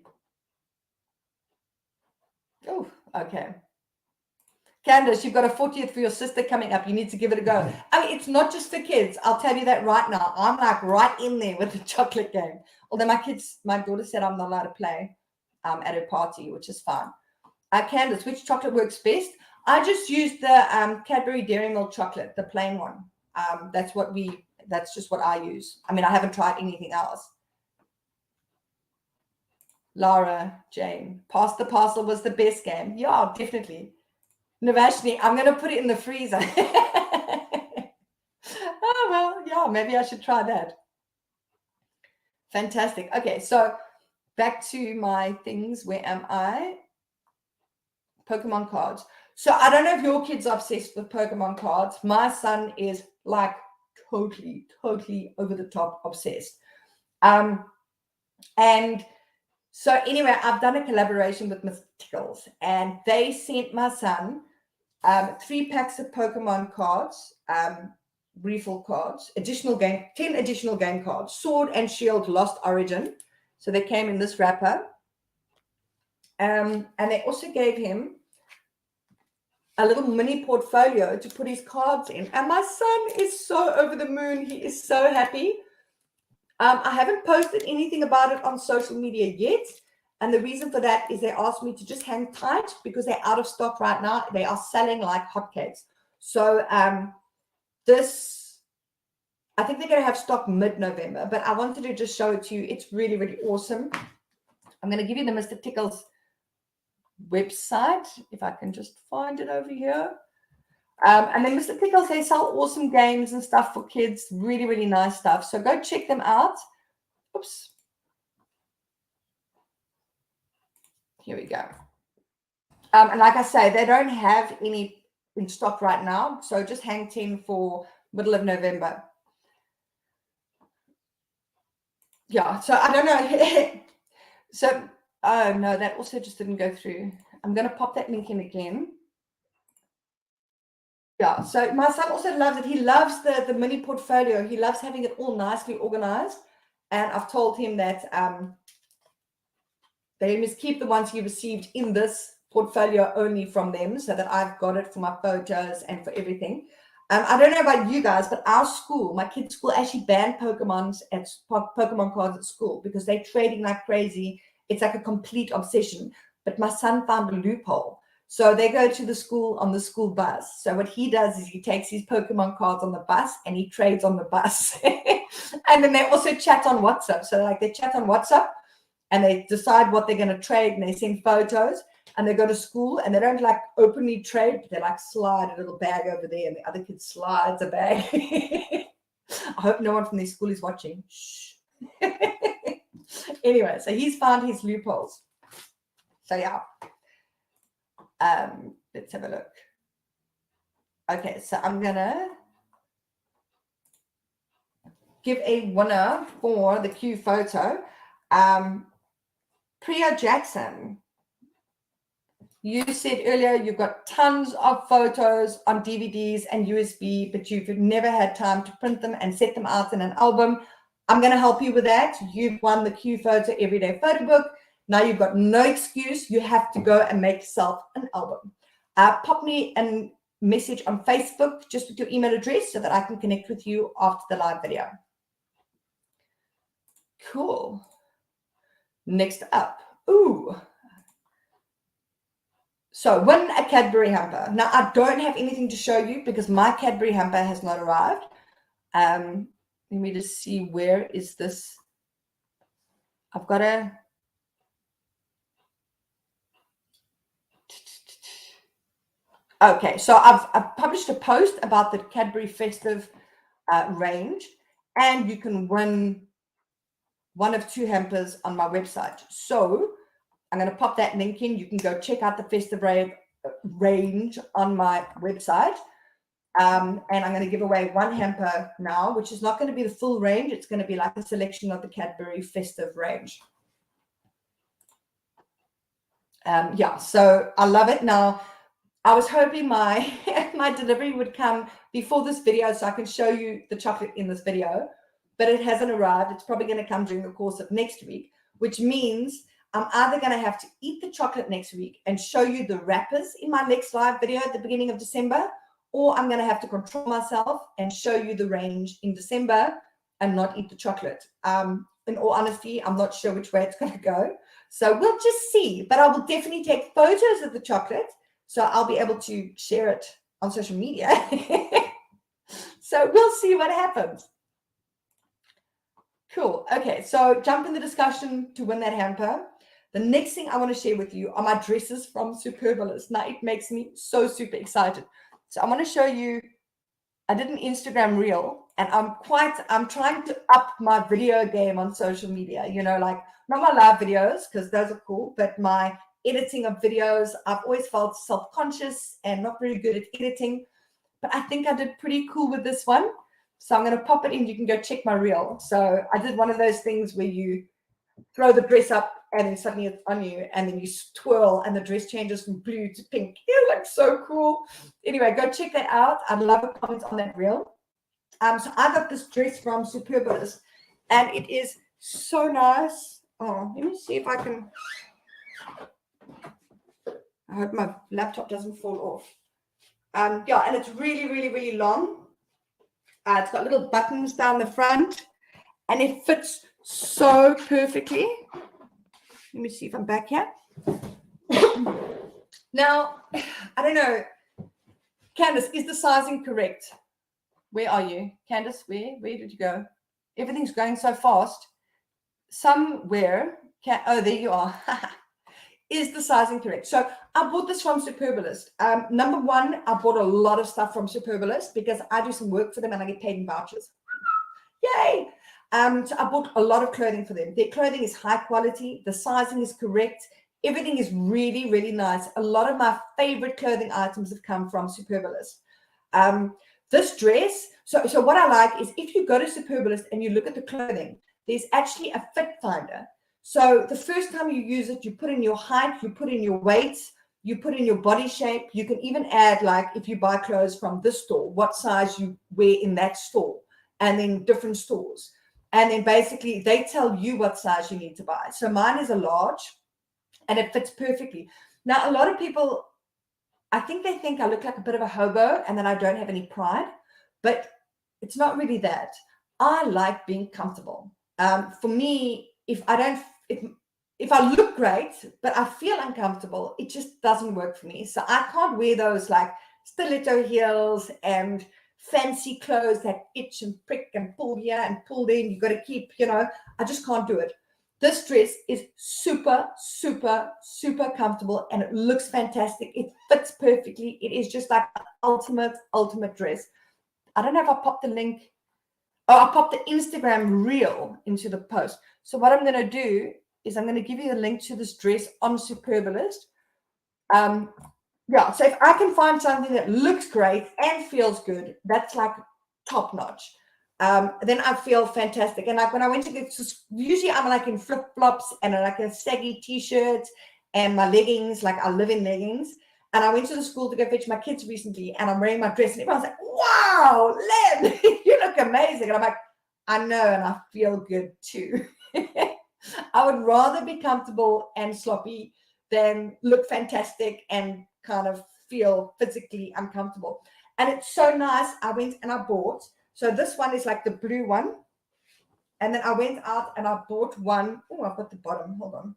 Oh, okay. Candace, you've got a 40th for your sister coming up. You need to give it a go. I mean, it's not just for kids. I'll tell you that right now. I'm like right in there with the chocolate game. Although my daughter said I'm not allowed to play at her party, which is fine. Candace, which chocolate works best? I just used the Cadbury Dairy Milk chocolate, the plain one. That's just what I use. I mean, I haven't tried anything else. Lara, Jane, Pass the Parcel was the best game. Yeah, definitely. Navashni, I'm going to put it in the freezer. Oh, well, yeah, maybe I should try that. Fantastic. Okay, so back to my things. Where am I? Pokemon cards. So I don't know if your kids are obsessed with Pokemon cards. My son is like totally over the top obsessed. And So anyway, I've done a collaboration with Mr. Tickles, and they sent my son 3 packs of Pokemon cards, refill cards, 10 additional game cards, Sword and Shield Lost Origin. So they came in this wrapper. And they also gave him a little mini portfolio to put his cards in. And my son is so over the moon. He is so happy. I haven't posted anything about it on social media yet. And the reason for that is they asked me to just hang tight because they're out of stock right now. They are selling like hotcakes. So this, I think they're going to have stock mid-November, but I wanted to just show it to you. It's really, really awesome. I'm going to give you the Mr. Tickles website, if I can just find it over here. And then Mr. Tickles, they sell awesome games and stuff for kids. Really, really nice stuff. So go check them out. Oops. Here we go. And like I say, they don't have any in stock right now. So just hang 10 for middle of November. Yeah, so I don't know. So, oh no, that also just didn't go through. I'm going to pop that link in again. Yeah, so my son also loves it. He loves the mini portfolio. He loves having it all nicely organized. And I've told him that they must keep the ones he received in this portfolio only from them, so that I've got it for my photos and for everything. I don't know about you guys, but our school, my kids' school, actually banned Pokemon cards at school because they're trading like crazy. It's like a complete obsession. But my son found a loophole. So they go to the school on the school bus. So what he does is he takes his Pokemon cards on the bus and he trades on the bus. And then they also chat on WhatsApp. So like they chat on WhatsApp and they decide what they're going to trade and they send photos and they go to school and they don't like openly trade. They like slide a little bag over there and the other kid slides a bag. I hope no one from their school is watching. Shh. Anyway, so he's found his loopholes. So yeah. Let's have a look. Okay, so I'm gonna give a winner for the Q photo. Priya Jackson, you said earlier you've got tons of photos on DVDs and USB, but you've never had time to print them and set them out in an album. I'm going to help you with that. You've won the Q Photo Everyday Photo Book. Now you've got no excuse. You have to go and make yourself an album. Pop me a message on Facebook just with your email address so that I can connect with you after the live video. Cool. Next up. Ooh. So win a Cadbury hamper. Now I don't have anything to show you because my Cadbury hamper has not arrived. Let me just see, where is this? I've got a okay, so I've published a post about the Cadbury Festive range, and you can win one of 2 hampers on my website. So I'm going to pop that link in. You can go check out the Festive range on my website. And I'm going to give away 1 hamper now, which is not going to be the full range. It's going to be like a selection of the Cadbury Festive range. Yeah, so I love it. Now, I was hoping my delivery would come before this video so I can show you the chocolate in this video, but it hasn't arrived. It's probably going to come during the course of next week, which means I'm either going to have to eat the chocolate next week and show you the wrappers in my next live video at the beginning of December, or I'm going to have to control myself and show you the range in December and not eat the chocolate. In all honesty, I'm not sure which way it's going to go. So we'll just see, but I will definitely take photos of the chocolate so I'll be able to share it on social media. So we'll see what happens. Cool. Okay, so jump in the discussion to win that hamper. The next thing I want to share with you are my dresses from Superbalist. Now, it makes me so super excited. So I want to show you, I did an Instagram reel, and I'm trying to up my video game on social media, you know, like not my live videos, because those are cool, but my editing of videos. I've always felt self-conscious and not very good at editing, but I think I did pretty cool with this one. So I'm going to pop it in. You can go check my reel. So I did one of those things where you throw the dress up and then suddenly it's on you, and then you twirl and the dress changes from blue to pink. It looks so cool. Anyway, go check that out. I'd love a comment on that reel. So I got this dress from Superbalist, and it is so nice. Oh, let me see if I can. I hope my laptop doesn't fall off. Yeah, and it's really, really, really long. It's got little buttons down the front, and it fits so perfectly. Let me see if I'm back here. Now, I don't know. Candace, is the sizing correct? Where are you? Candace, where did you go? Everything's going so fast. Somewhere. Oh, there you are. Is the sizing correct? So I bought this from Superbalist. Number one, I bought a lot of stuff from Superbalist because I do some work for them and I get paid in vouchers. Yay! So I bought a lot of clothing for them. Their clothing is high quality. The sizing is correct. Everything is really, really nice. A lot of my favorite clothing items have come from Superbalist. This dress, so what I like is if you go to Superbalist and you look at the clothing, there's actually a fit finder. So the first time you use it, you put in your height, you put in your weight, you put in your body shape. You can even add, like, if you buy clothes from this store, what size you wear in that store, and then different stores. And then basically they tell you what size you need to buy. So mine is a large and it fits perfectly. Now, a lot of people, I think they think I look like a bit of a hobo and that I don't have any pride, but it's not really that. I like being comfortable. For me, if I look great, but I feel uncomfortable, it just doesn't work for me. So I can't wear those like stiletto heels and fancy clothes that itch and prick and pull here and pull there. You got to keep, I just can't do it. This dress is super, super, super comfortable and it looks fantastic. It fits perfectly. It is just like an ultimate dress. I don't know if I popped the link. Oh, I popped the Instagram reel into the post. So what I'm going to do is I'm going to give you a link to this dress on Superbalist. Yeah, so if I can find something that looks great and feels good, that's like top notch. Then I feel fantastic. And like when I went to get, usually I'm like in flip flops and like a saggy t-shirt and my leggings. Like I live in leggings. And I went to the school to go fetch my kids recently, and I'm wearing my dress, and everyone's like, "Wow, Len, you look amazing!" And I'm like, "I know, and I feel good too." I would rather be comfortable and sloppy than look fantastic and kind of feel physically uncomfortable. And it's so nice. I went and I bought. So this one is like the blue one. And then I went out and I bought one. Oh, I've got the bottom. Hold on.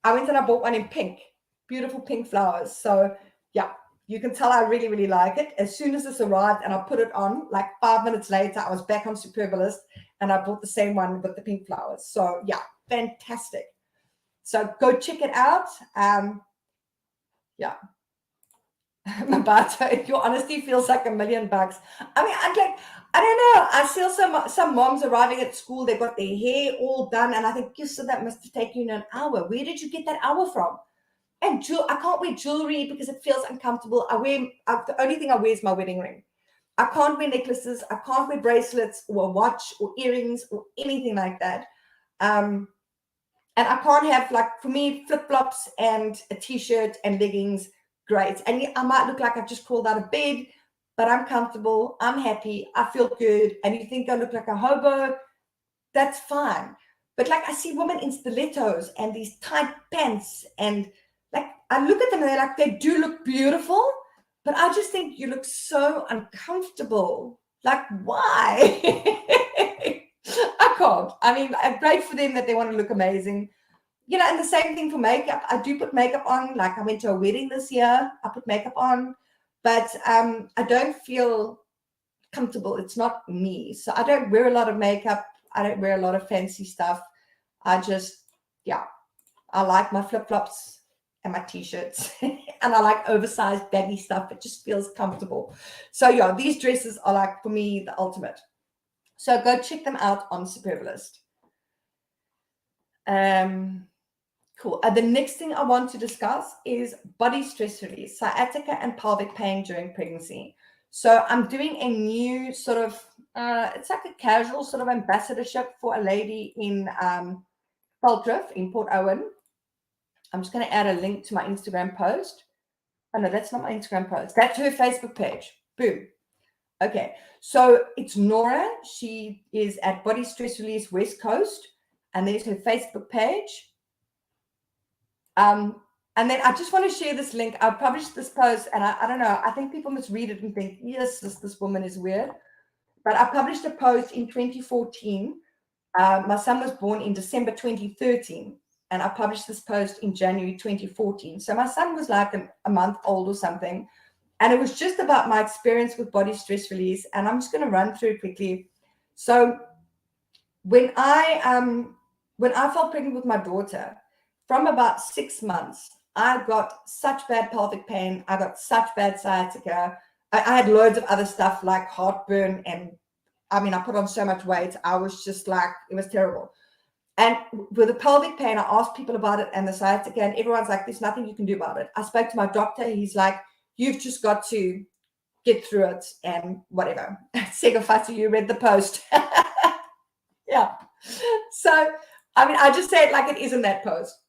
I went and I bought one in pink. Beautiful pink flowers. So yeah, you can tell I really, really like it. As soon as this arrived and I put it on, like 5 minutes later, I was back on Superbalist and I bought the same one with the pink flowers. So yeah, fantastic. So go check it out. Yeah. Mabato, your honesty feels like $1 million. I mean, I don't know. I see some moms arriving at school, they've got their hair all done, and I think, so that must have taken you an hour. Where did you get that hour from? And I can't wear jewelry because it feels uncomfortable. The only thing I wear is my wedding ring. I can't wear necklaces. I can't wear bracelets or a watch or earrings or anything like that. And I can't have, like, for me, flip-flops and a t-shirt and leggings. Great. And I might look like I've just crawled out of bed, but I'm comfortable. I'm happy. I feel good. And you think I look like a hobo? That's fine. But like I see women in stilettos and these tight pants, and like I look at them and they're like, they do look beautiful, but I just think you look so uncomfortable. Like, why? I can't. I mean, great for them that they want to look amazing. And the same thing for makeup. I do put makeup on. Like I went to a wedding this year. I put makeup on, but I don't feel comfortable. It's not me. So I don't wear a lot of makeup. I don't wear a lot of fancy stuff. I just, I like my flip-flops and my t-shirts and I like oversized baggy stuff. It just feels comfortable. So yeah, these dresses are like, for me, the ultimate. So go check them out on Superbalist. Cool. The next thing I want to discuss is body stress release, sciatica and pelvic pain during pregnancy. So I'm doing a new sort of, it's like a casual sort of ambassadorship for a lady in Faltriff in Port Owen. I'm just going to add a link to my Instagram post. Oh, no, that's not my Instagram post. That's her Facebook page. Boom. Okay. So it's Nora. She is at Body Stress Release West Coast. And there's her Facebook page. And then I just want to share this link. I published this post, and I don't know. I think people must read it and think, yes, this woman is weird. But I published a post in 2014. My son was born in December 2013, and I published this post in January 2014. So my son was like a month old or something, and it was just about my experience with body stress release. And I'm just going to run through it quickly. So when I fell pregnant with my daughter, from about 6 months, I got such bad pelvic pain. I got such bad sciatica. I had loads of other stuff like heartburn. And I mean, I put on so much weight. I was just like, it was terrible. And with the pelvic pain, I asked people about it and the sciatica, and everyone's like, there's nothing you can do about it. I spoke to my doctor. He's like, you've just got to get through it and whatever. Segafati, you read the post. Yeah. So, I mean, I just say it like it is in that post.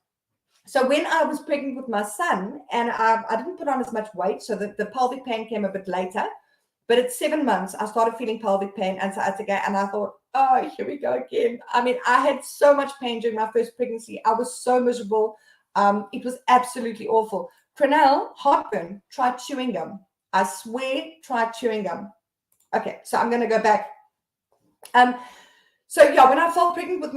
So when I was pregnant with my son, and I didn't put on as much weight, so the pelvic pain came a bit later. But at 7 months, I started feeling pelvic pain and sciatica, and I thought, oh, here we go again. I mean, I had so much pain during my first pregnancy. I was so miserable. It was absolutely awful. Pranell, heartburn, try chewing gum. I swear, try chewing gum. Okay, so I'm going to go back. So yeah, when I fell pregnant with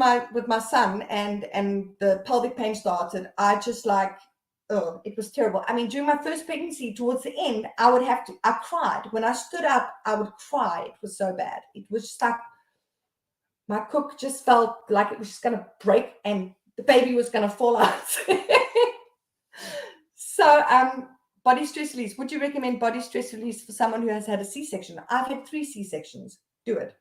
my son and the pelvic pain started, I just like, oh, it was terrible. I mean, during my first pregnancy, towards the end, I cried. When I stood up, I would cry. It was so bad. It was just like, my cook just felt like it was just going to break and the baby was going to fall out. So, body stress release. Would you recommend body stress release for someone who has had a C-section? I've had 3 C-sections. Do it.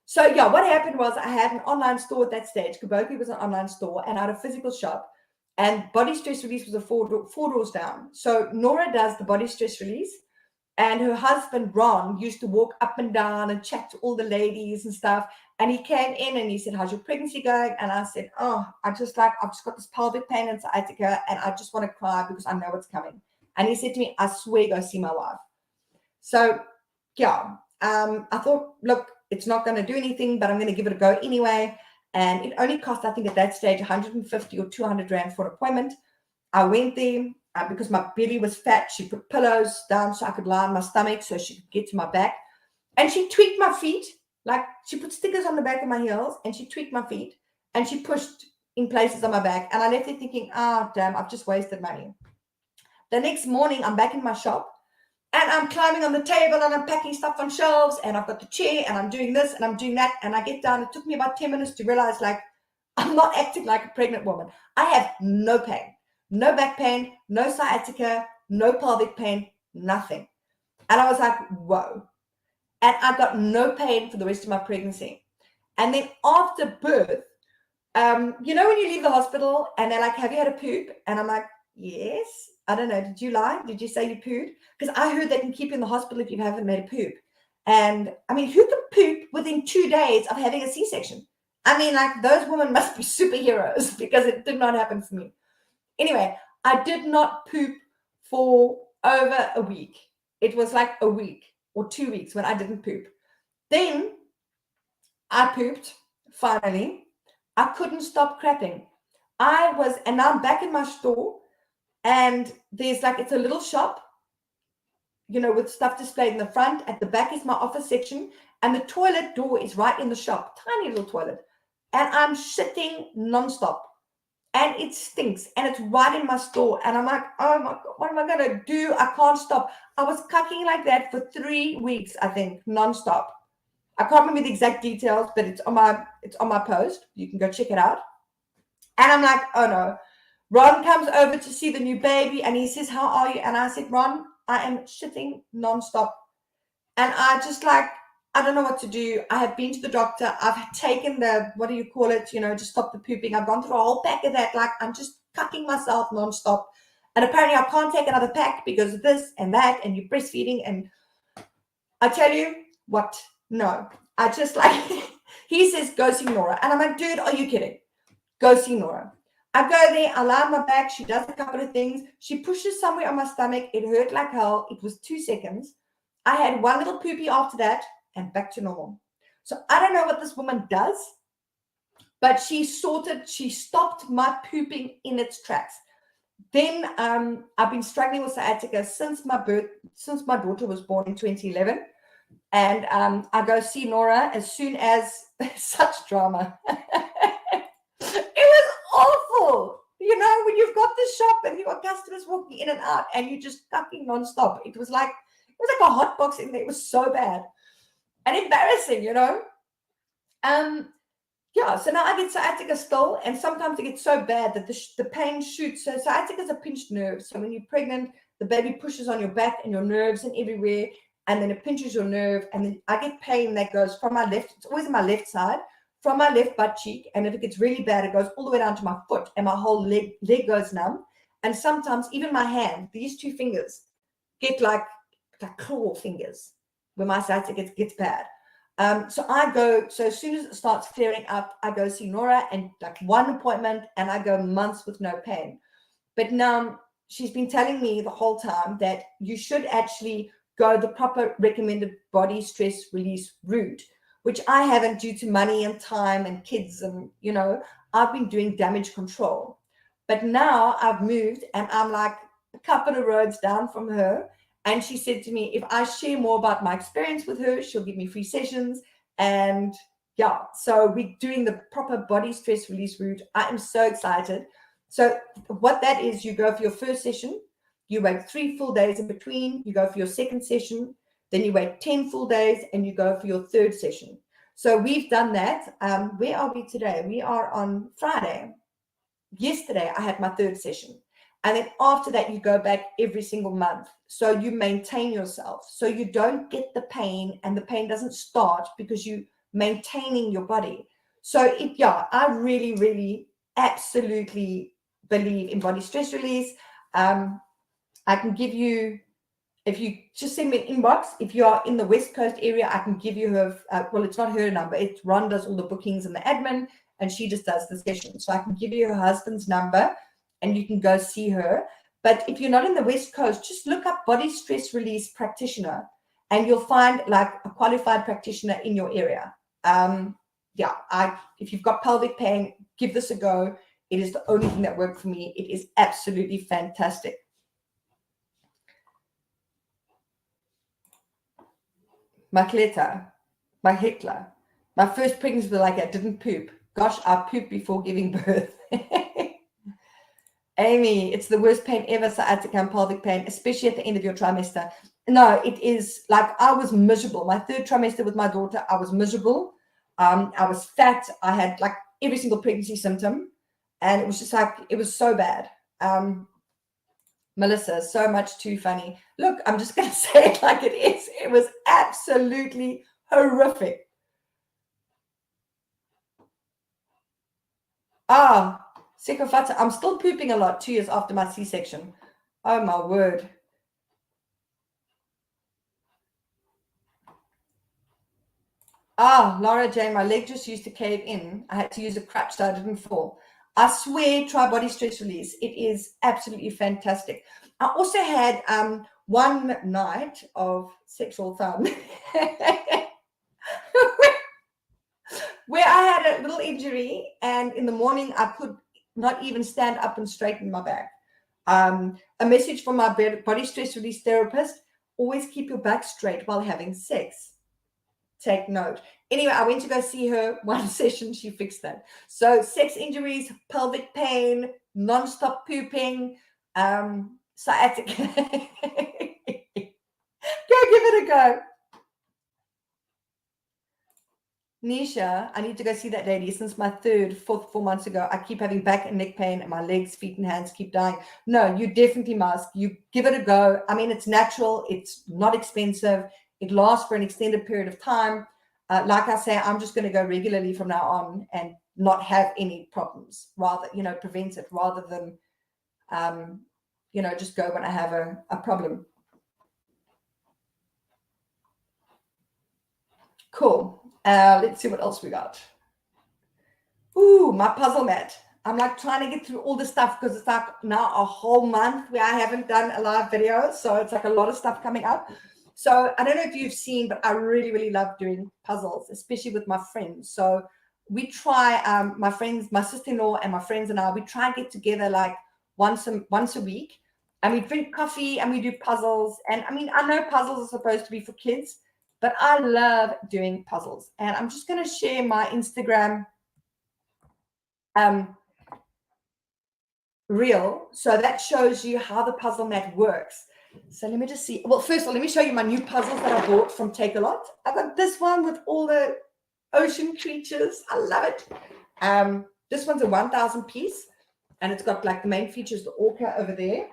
So yeah, what happened was I had an online store at that stage. Kaboki was an online store, and I had a physical shop. And body stress release was a four doors down. So Nora does the body stress release, and her husband Ron used to walk up and down and chat to all the ladies and stuff. And he came in and he said, "How's your pregnancy going?" And I said, "Oh, I've just got this pelvic pain and sciatica, and I just want to cry because I know it's coming." And he said to me, "I swear, go see my wife." So yeah, I thought, look, it's not going to do anything, but I'm going to give it a go anyway. And it only cost, I think at that stage, 150 or 200 Rand for an appointment. I went there because my belly was fat. She put pillows down so I could lie on my stomach so she could get to my back. And she tweaked my feet. Like, she put stickers on the back of my heels and she tweaked my feet and she pushed in places on my back. And I left there thinking, damn, I've just wasted money. The next morning, I'm back in my shop. And I'm climbing on the table and I'm packing stuff on shelves and I've got the chair and I'm doing this and I'm doing that. And I get down. It took me about 10 minutes to realize, like, I'm not acting like a pregnant woman. I have no pain, no back pain, no sciatica, no pelvic pain, nothing. And I was like, whoa. And I got no pain for the rest of my pregnancy. And then after birth, you know, when you leave the hospital and they're like, have you had a poop? And I'm like, yes. I don't know. Did you lie? Did you say you pooed? Because I heard they can keep you in the hospital if you haven't made a poop. And I mean, who can poop within 2 days of having a C-section? I mean, like, those women must be superheroes because it did not happen for me. Anyway, I did not poop for over a week. It was like a week or 2 weeks when I didn't poop. Then I pooped, finally. I couldn't stop crapping. And now I'm back in my store. And there's like, it's a little shop, you know, with stuff displayed in the front. At the back is my office section. And the toilet door is right in the shop. Tiny little toilet. And I'm shitting nonstop. And it stinks. And it's right in my store. And I'm like, oh my God, what am I going to do? I can't stop. I was cucking like that for 3 weeks, I think, nonstop. I can't remember the exact details, but it's on my post. You can go check it out. And I'm like, oh no. Ron comes over to see the new baby and he says, how are you? And I said, Ron, I am shitting nonstop. And I just like, I don't know what to do. I have been to the doctor. I've taken the, what do you call it? You know, to stop the pooping. I've gone through a whole pack of that. Like, I'm just cucking myself nonstop. And apparently I can't take another pack because of this and that. And you're breastfeeding. And I tell you what, no. I just like, he says, go see Nora. And I'm like, dude, are you kidding? Go see Nora. I go there, I lie on my back, she does a couple of things. She pushes somewhere on my stomach. It hurt like hell. It was 2 seconds. I had one little poopy after that and back to normal. So I don't know what this woman does, but she stopped my pooping in its tracks. Then I've been struggling with sciatica since my daughter was born in 2011. And I go see Nora as soon as such drama. It was awful. You know, when you've got the shop and you've got customers walking in and out and you're just cucking nonstop. It was like a hot box in there. It was so bad and embarrassing, you know. Yeah, so now I get sciatica still, and sometimes it gets so bad that the pain shoots. So sciatica is a pinched nerve. So when you're pregnant, the baby pushes on your back and your nerves and everywhere, and then it pinches your nerve, and then I get pain that goes from my left, it's always on my left side, from my left butt cheek, and if it gets really bad, it goes all the way down to my foot, and my whole leg goes numb, and sometimes even my hand, these 2 fingers, get like claw fingers when my sciatica gets bad. So as soon as it starts flaring up, I go see Nora, and like one appointment, and I go months with no pain. But now she's been telling me the whole time that you should actually go the proper recommended body stress release route, which I haven't due to money and time and kids. And, you know, I've been doing damage control. But now I've moved and I'm like a couple of roads down from her. And she said to me, if I share more about my experience with her, she'll give me free sessions. And yeah, so we're doing the proper body stress release route. I am so excited. So what that is, you go for your first session, you wait 3 full days in between, you go for your second session, then you wait 10 full days, and you go for your third session. So we've done that. Where are we today? We are on Friday. Yesterday, I had my third session. And then after that, you go back every single month. So you maintain yourself. So you don't get the pain, and the pain doesn't start because you're maintaining your body. So I really, really absolutely believe in body stress release. I can give you, if you just send me an inbox, if you are in the West Coast area, I can give you her, well, it's not her number. It's Ron does all the bookings and the admin, and she just does the session. So I can give you her husband's number, and you can go see her. But if you're not in the West Coast, just look up body stress release practitioner, and you'll find like a qualified practitioner in your area. If you've got pelvic pain, give this a go. It is the only thing that worked for me. It is absolutely fantastic. My Cleta, my Heckler, my first pregnancy was like I didn't poop. Gosh, I pooped before giving birth. Amy, it's the worst pain ever, sciatica and pelvic pain, especially at the end of your trimester. No, it is like I was miserable. My third trimester with my daughter, I was miserable. I was fat. I had like every single pregnancy symptom, and it was just like, it was so bad. Melissa, so much too funny. Look, I'm just going to say it like it is. It was absolutely horrific. Sekofata, I'm still pooping a lot 2 years after my C-section. Oh, my word. Laura Jane, my leg just used to cave in. I had to use a crutch so I didn't fall. I swear, try body stress release. It is absolutely fantastic. I also had one night of sexual fun where I had a little injury, and in the morning I could not even stand up and straighten my back. A message from my body stress release therapist: always keep your back straight while having sex. Take note. Anyway, I went to go see her one session. She fixed that. So sex injuries, pelvic pain, non-stop pooping, sciatica. Go give it a go. Nisha, I need to go see that lady. Since my four months ago, I keep having back and neck pain, and my legs, feet, and hands keep dying. No, you definitely must. You give it a go. I mean, it's natural. It's not expensive. It lasts for an extended period of time. Like I say, I'm just going to go regularly from now on and not have any problems. Rather, prevent it rather than, just go when I have a problem. Cool. Let's see what else we got. Ooh, my puzzle mat. I'm like trying to get through all the stuff because it's like now a whole month where I haven't done a live video. So it's like a lot of stuff coming up. So I don't know if you've seen, but I really, really love doing puzzles, especially with my friends. So we try, my friends, my sister-in-law and my friends and I, we try and get together like once a week, and we drink coffee and we do puzzles. And I mean, I know puzzles are supposed to be for kids, but I love doing puzzles. And I'm just going to share my Instagram reel. So that shows you how the puzzle mat works. So let me just see. Well, first of all, let me show you my new puzzles that I bought from Takealot. I got this one with all the ocean creatures. I love it. This one's a 1,000 piece, and it's got like the main features, the orca over there.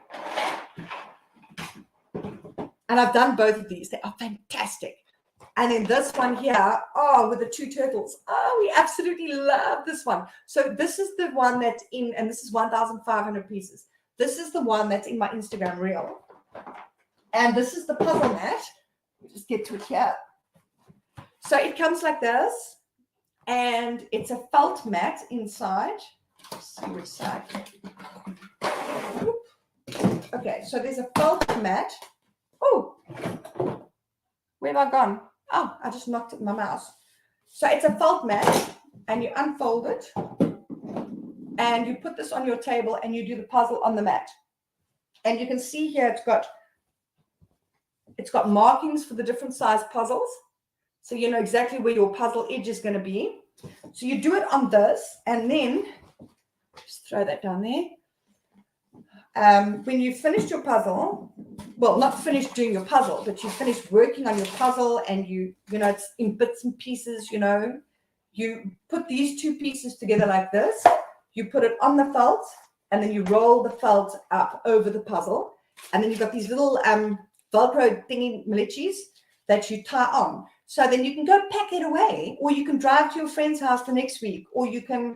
And I've done both of these. They are fantastic. And then this one here, oh, with the two turtles. Oh, we absolutely love this one. So this is the one that's in, and this is 1,500 pieces. This is the one that's in my Instagram reel. And this is the puzzle mat. Just get to it here. So it comes like this, and it's a felt mat inside. Let's see which side. Okay, so there's a felt mat. Oh, where have I gone? Oh, I just knocked my mouse. So it's a felt mat, and you unfold it, and you put this on your table, and you do the puzzle on the mat. And you can see here it's got markings for the different size puzzles. So you know exactly where your puzzle edge is going to be. So you do it on this, and then just throw that down there. When you've finished your puzzle, well, not finished doing your puzzle, but you finished working on your puzzle, and you know, it's in bits and pieces, you know, you put these two pieces together like this, you put it on the felt, and then you roll the felt up over the puzzle. And then you've got these little Velcro thingy malichis that you tie on. So then you can go pack it away, or you can drive to your friend's house the next week, or you can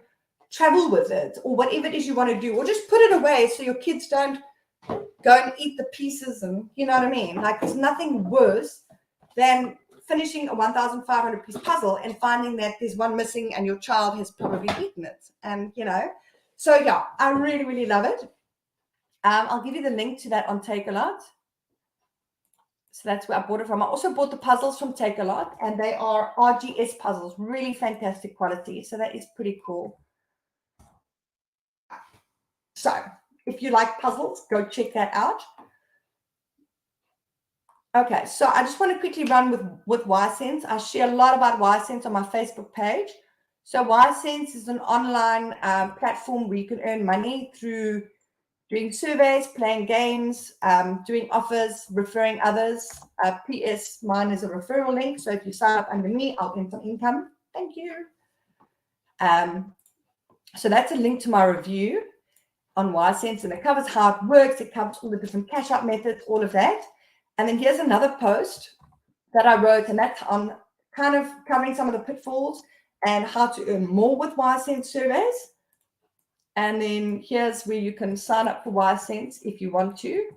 travel with it, or whatever it is you want to do, or just put it away so your kids don't go and eat the pieces. And you know what I mean? Like, there's nothing worse than finishing a 1,500 piece puzzle and finding that there's one missing and your child has probably eaten it. And you know, so yeah, I really, really love it. I'll give you the link to that on Takealot. So that's where I bought it from. I also bought the puzzles from Takealot, and they are RGS puzzles, really fantastic quality. So that is pretty cool. So if you like puzzles, go check that out. Okay, so I just want to quickly run with Ysense. I share a lot about Ysense on my Facebook page. So Ysense is an online platform where you can earn money through doing surveys, playing games, doing offers, referring others. PS, mine is a referral link. So if you sign up under me, I'll earn some income. Thank you. So that's a link to my review on Ysense, and it covers how it works. It covers all the different cash out methods, all of that. And then here's another post that I wrote, and that's on kind of covering some of the pitfalls and how to earn more with Ysense surveys. And then here's where you can sign up for Ysense if you want to.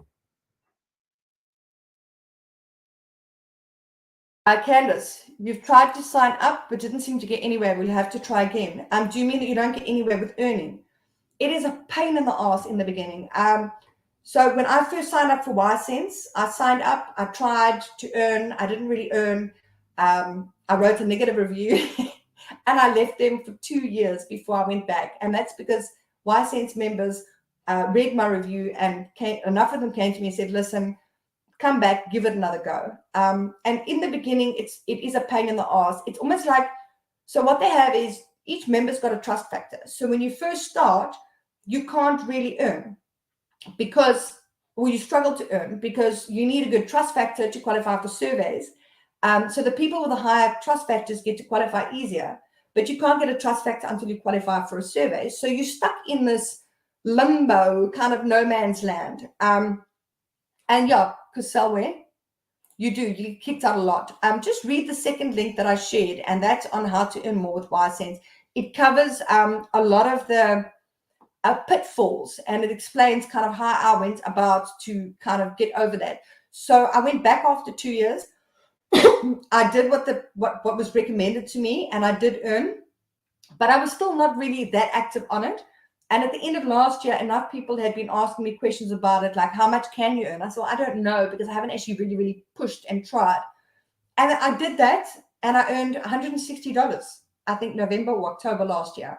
Candace, you've tried to sign up but didn't seem to get anywhere. We'll have to try again. Do you mean that you don't get anywhere with earning? It is a pain in the ass in the beginning. So when I first signed up for Ysense, I signed up, I tried to earn, I didn't really earn. I wrote a negative review and I left them for 2 years before I went back. And that's because Ysense members read my review, and enough of them came to me and said, listen, come back, give it another go. And in the beginning, it is a pain in the ass. It's almost like, so what they have is each member's got a trust factor. So when you first start, you can't really earn because, or you struggle to earn because you need a good trust factor to qualify for surveys. So the people with the higher trust factors get to qualify easier, but you can't get a trust factor until you qualify for a survey. So you're stuck in this limbo kind of no man's land. And yeah, because Selway, you get kicked out a lot. Just read the second link that I shared, and that's on how to earn more with Ysense. It covers a lot of the pitfalls, and it explains kind of how I went about to kind of get over that. So I went back after 2 years. I did what was recommended to me, and I did earn, but I was still not really that active on it. And at the end of last year, enough people had been asking me questions about it, like how much can you earn? I thought, I don't know, because I haven't actually really pushed and tried. And I did that, and I earned $160, I think November or October last year.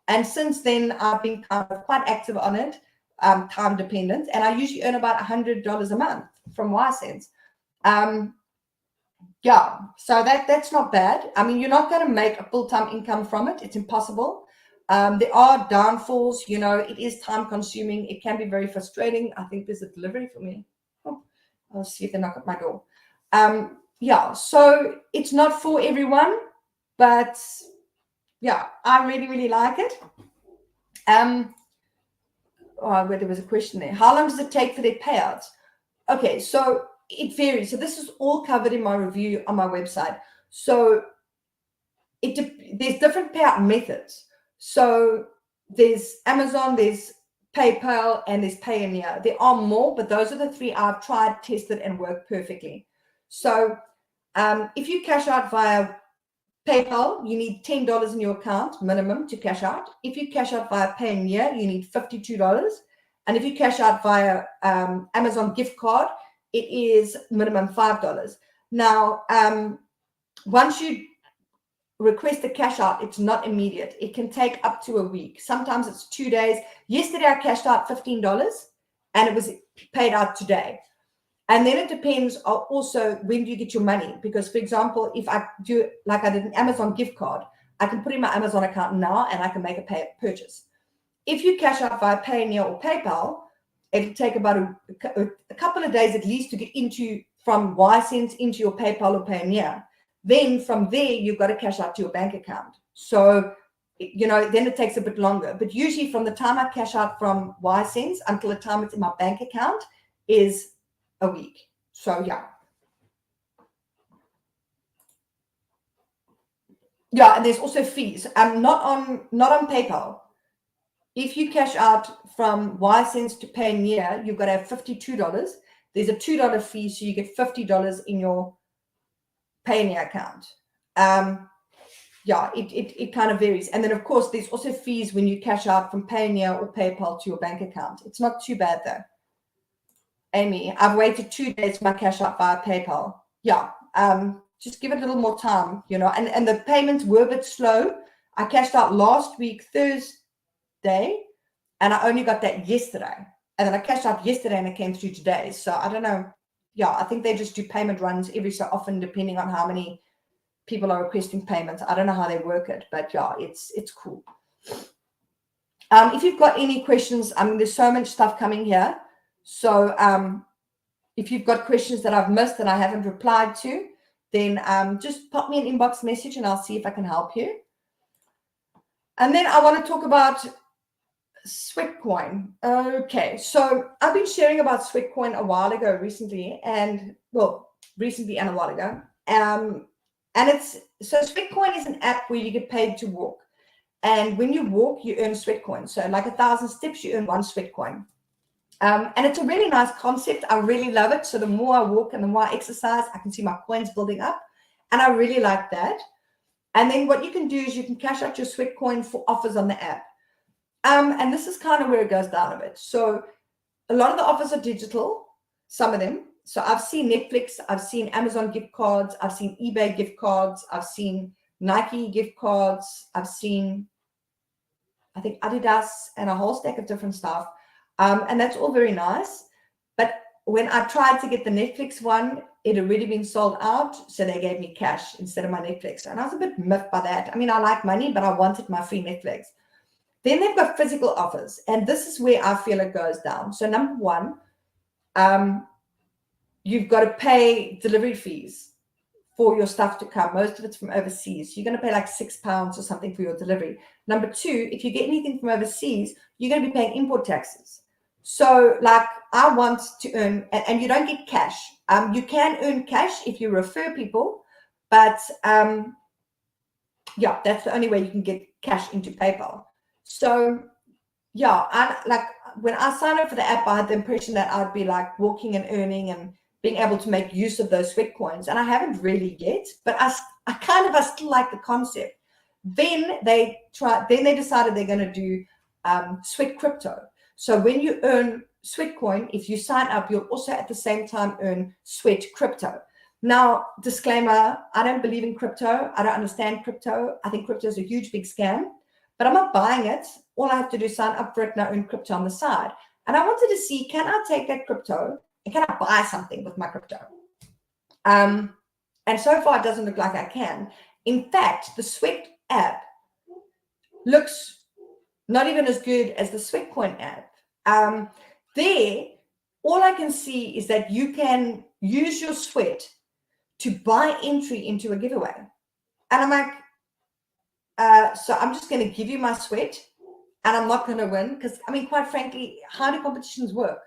And since then, I've been kind of quite active on it, time dependent, and I usually earn about $100 a month from YSense. Yeah, so that's not bad. I mean, you're not going to make a full-time income from it. It's impossible. There are downfalls, you know, it is time consuming. It can be very frustrating. I think there's a delivery for me. Oh, I'll see if they knock at my door. Yeah, so it's not for everyone, but yeah, I really like it. Oh, there was a question there. How long does it take for their payouts? Okay, so it varies. So this is all covered in my review on my website. So there's different payout methods. So there's Amazon, there's PayPal, and there's Payoneer. There are more, but those are the three I've tried, tested, and worked perfectly. So if you cash out via PayPal, you need $10 in your account minimum to cash out. If you cash out via Payoneer, you need $52. And if you cash out via Amazon gift card, it is minimum $5. Now, once you request a cash out, it's not immediate. It can take up to a week. Sometimes it's 2 days. Yesterday, I cashed out $15 and it was paid out today. And then it depends also when do you get your money? Because, for example, if I do like I did an Amazon gift card, I can put in my Amazon account now and I can make a purchase. If you cash out via Payoneer or PayPal, it'll take about a couple of days at least to get from YSense into your PayPal or Payoneer. Then from there, you've got to cash out to your bank account. So, you know, then it takes a bit longer. But usually from the time I cash out from YSense until the time it's in my bank account is a week. So, yeah. Yeah, and there's also fees. Not on PayPal. If you cash out from YSense to Payoneer, you've got to have $52. There's a $2 fee, so you get $50 in your Payoneer account. Yeah, it kind of varies. And then, of course, there's also fees when you cash out from Payoneer or PayPal to your bank account. It's not too bad, though. Amy, I've waited 2 days for my cash out via PayPal. Yeah, just give it a little more time, you know. And the payments were a bit slow. I cashed out last week, Thursday, and I only got that yesterday. And then I cashed out yesterday and it came through today. So I don't know. Yeah, I think they just do payment runs every so often, depending on how many people are requesting payments. I don't know how they work it, but yeah, it's cool. If you've got any questions, I mean, there's so much stuff coming here. So if you've got questions that I've missed and I haven't replied to, then just pop me an inbox message and I'll see if I can help you. And then I want to talk about Sweatcoin. Okay, so I've been sharing about Sweatcoin a while ago recently, and a while ago. And Sweatcoin is an app where you get paid to walk. And when you walk, you earn Sweatcoin. So like 1,000 steps, you earn 1 Sweatcoin. And it's a really nice concept. I really love it. So the more I walk and the more I exercise, I can see my coins building up. And I really like that. And then what you can do is you can cash out your Sweatcoin for offers on the app. And this is kind of where it goes down a bit. So a lot of the offers are digital, some of them. So I've seen Netflix, I've seen Amazon gift cards, I've seen eBay gift cards, I've seen Nike gift cards, I've seen, I think, Adidas and a whole stack of different stuff. And that's all very nice. But when I tried to get the Netflix one, it had already been sold out. So they gave me cash instead of my Netflix. And I was a bit miffed by that. I mean, I like money, but I wanted my free Netflix. Then they've got physical offers. And this is where I feel it goes down. So number one, you've got to pay delivery fees for your stuff to come. Most of it's from overseas. You're going to pay like £6 or something for your delivery. Number two, if you get anything from overseas, you're going to be paying import taxes. So like I want to earn, and you don't get cash. You can earn cash if you refer people, but yeah, that's the only way you can get cash into PayPal. So yeah, when I signed up for the app, I had the impression that I'd be like walking and earning and being able to make use of those Sweatcoins. And I haven't really yet, but I still like the concept. Then they decided they're going to do Sweat Crypto. So when you earn Sweatcoin, if you sign up, you'll also at the same time earn Sweat Crypto. Now, disclaimer, I don't believe in crypto. I don't understand crypto. I think crypto is a huge, big scam, but I'm not buying it. All I have to do is sign up for it and I earn crypto on the side. And I wanted to see, can I take that crypto and can I buy something with my crypto? And so far, it doesn't look like I can. In fact, the Sweat app looks not even as good as the Sweatcoin app. There, all I can see is that you can use your Sweat to buy entry into a giveaway. And I'm like, so I'm just going to give you my Sweat and I'm not going to win. Because, I mean, quite frankly, how do competitions work?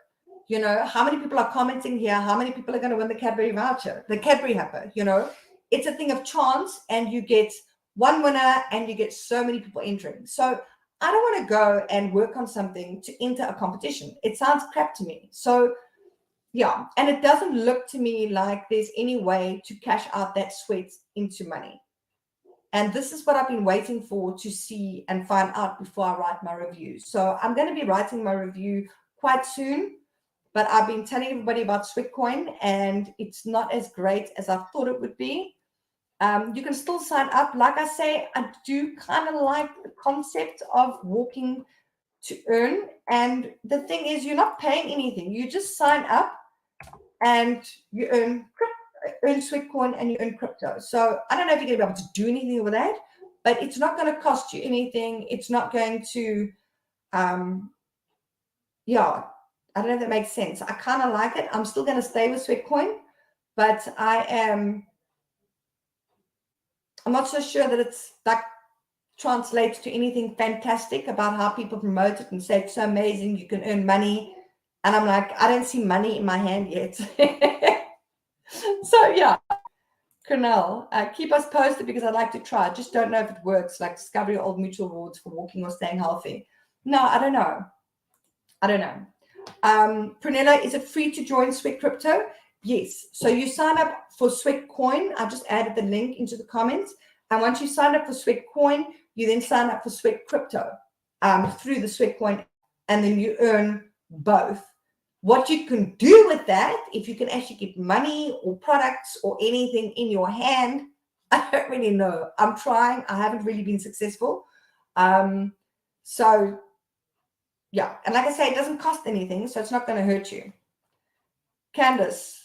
You know, how many people are commenting here? How many people are going to win the Cadbury voucher, the Cadbury Hopper? You know, it's a thing of chance and you get one winner and you get so many people entering. So I don't want to go and work on something to enter a competition. It sounds crap to me. So yeah, and it doesn't look to me like there's any way to cash out that Sweat into money. And this is what I've been waiting for to see and find out before I write my review. So I'm going to be writing my review quite soon, but I've been telling everybody about Sweatcoin and it's not as great as I thought it would be. You can still sign up. Like I say, I do kind of like the concept of walking to earn. And the thing is, you're not paying anything. You just sign up and you earn Sweatcoin and you earn crypto. So I don't know if you're going to be able to do anything with that, but it's not going to cost you anything. It's not going to, yeah, I don't know if that makes sense. I kind of like it. I'm still going to stay with Sweatcoin, but I'm not so sure that it's that translates to anything fantastic about how people promote it and say it's so amazing, you can earn money. And I'm like, I don't see money in my hand yet. So yeah, Cornell, keep us posted because I'd like to try. I just don't know if it works, like Discovery Old Mutual Rewards for walking or staying healthy. No, I don't know. Prunella, is it free to join Sweat Crypto? Yes. So you sign up for Sweatcoin. I just added the link into the comments. And once you sign up for Sweatcoin, you then sign up for Sweat Crypto through the Sweatcoin, and then you earn both. What you can do with that, if you can actually get money or products or anything in your hand, I don't really know. I'm trying. I haven't really been successful. So, yeah. And like I say, it doesn't cost anything, so it's not going to hurt you. Candace,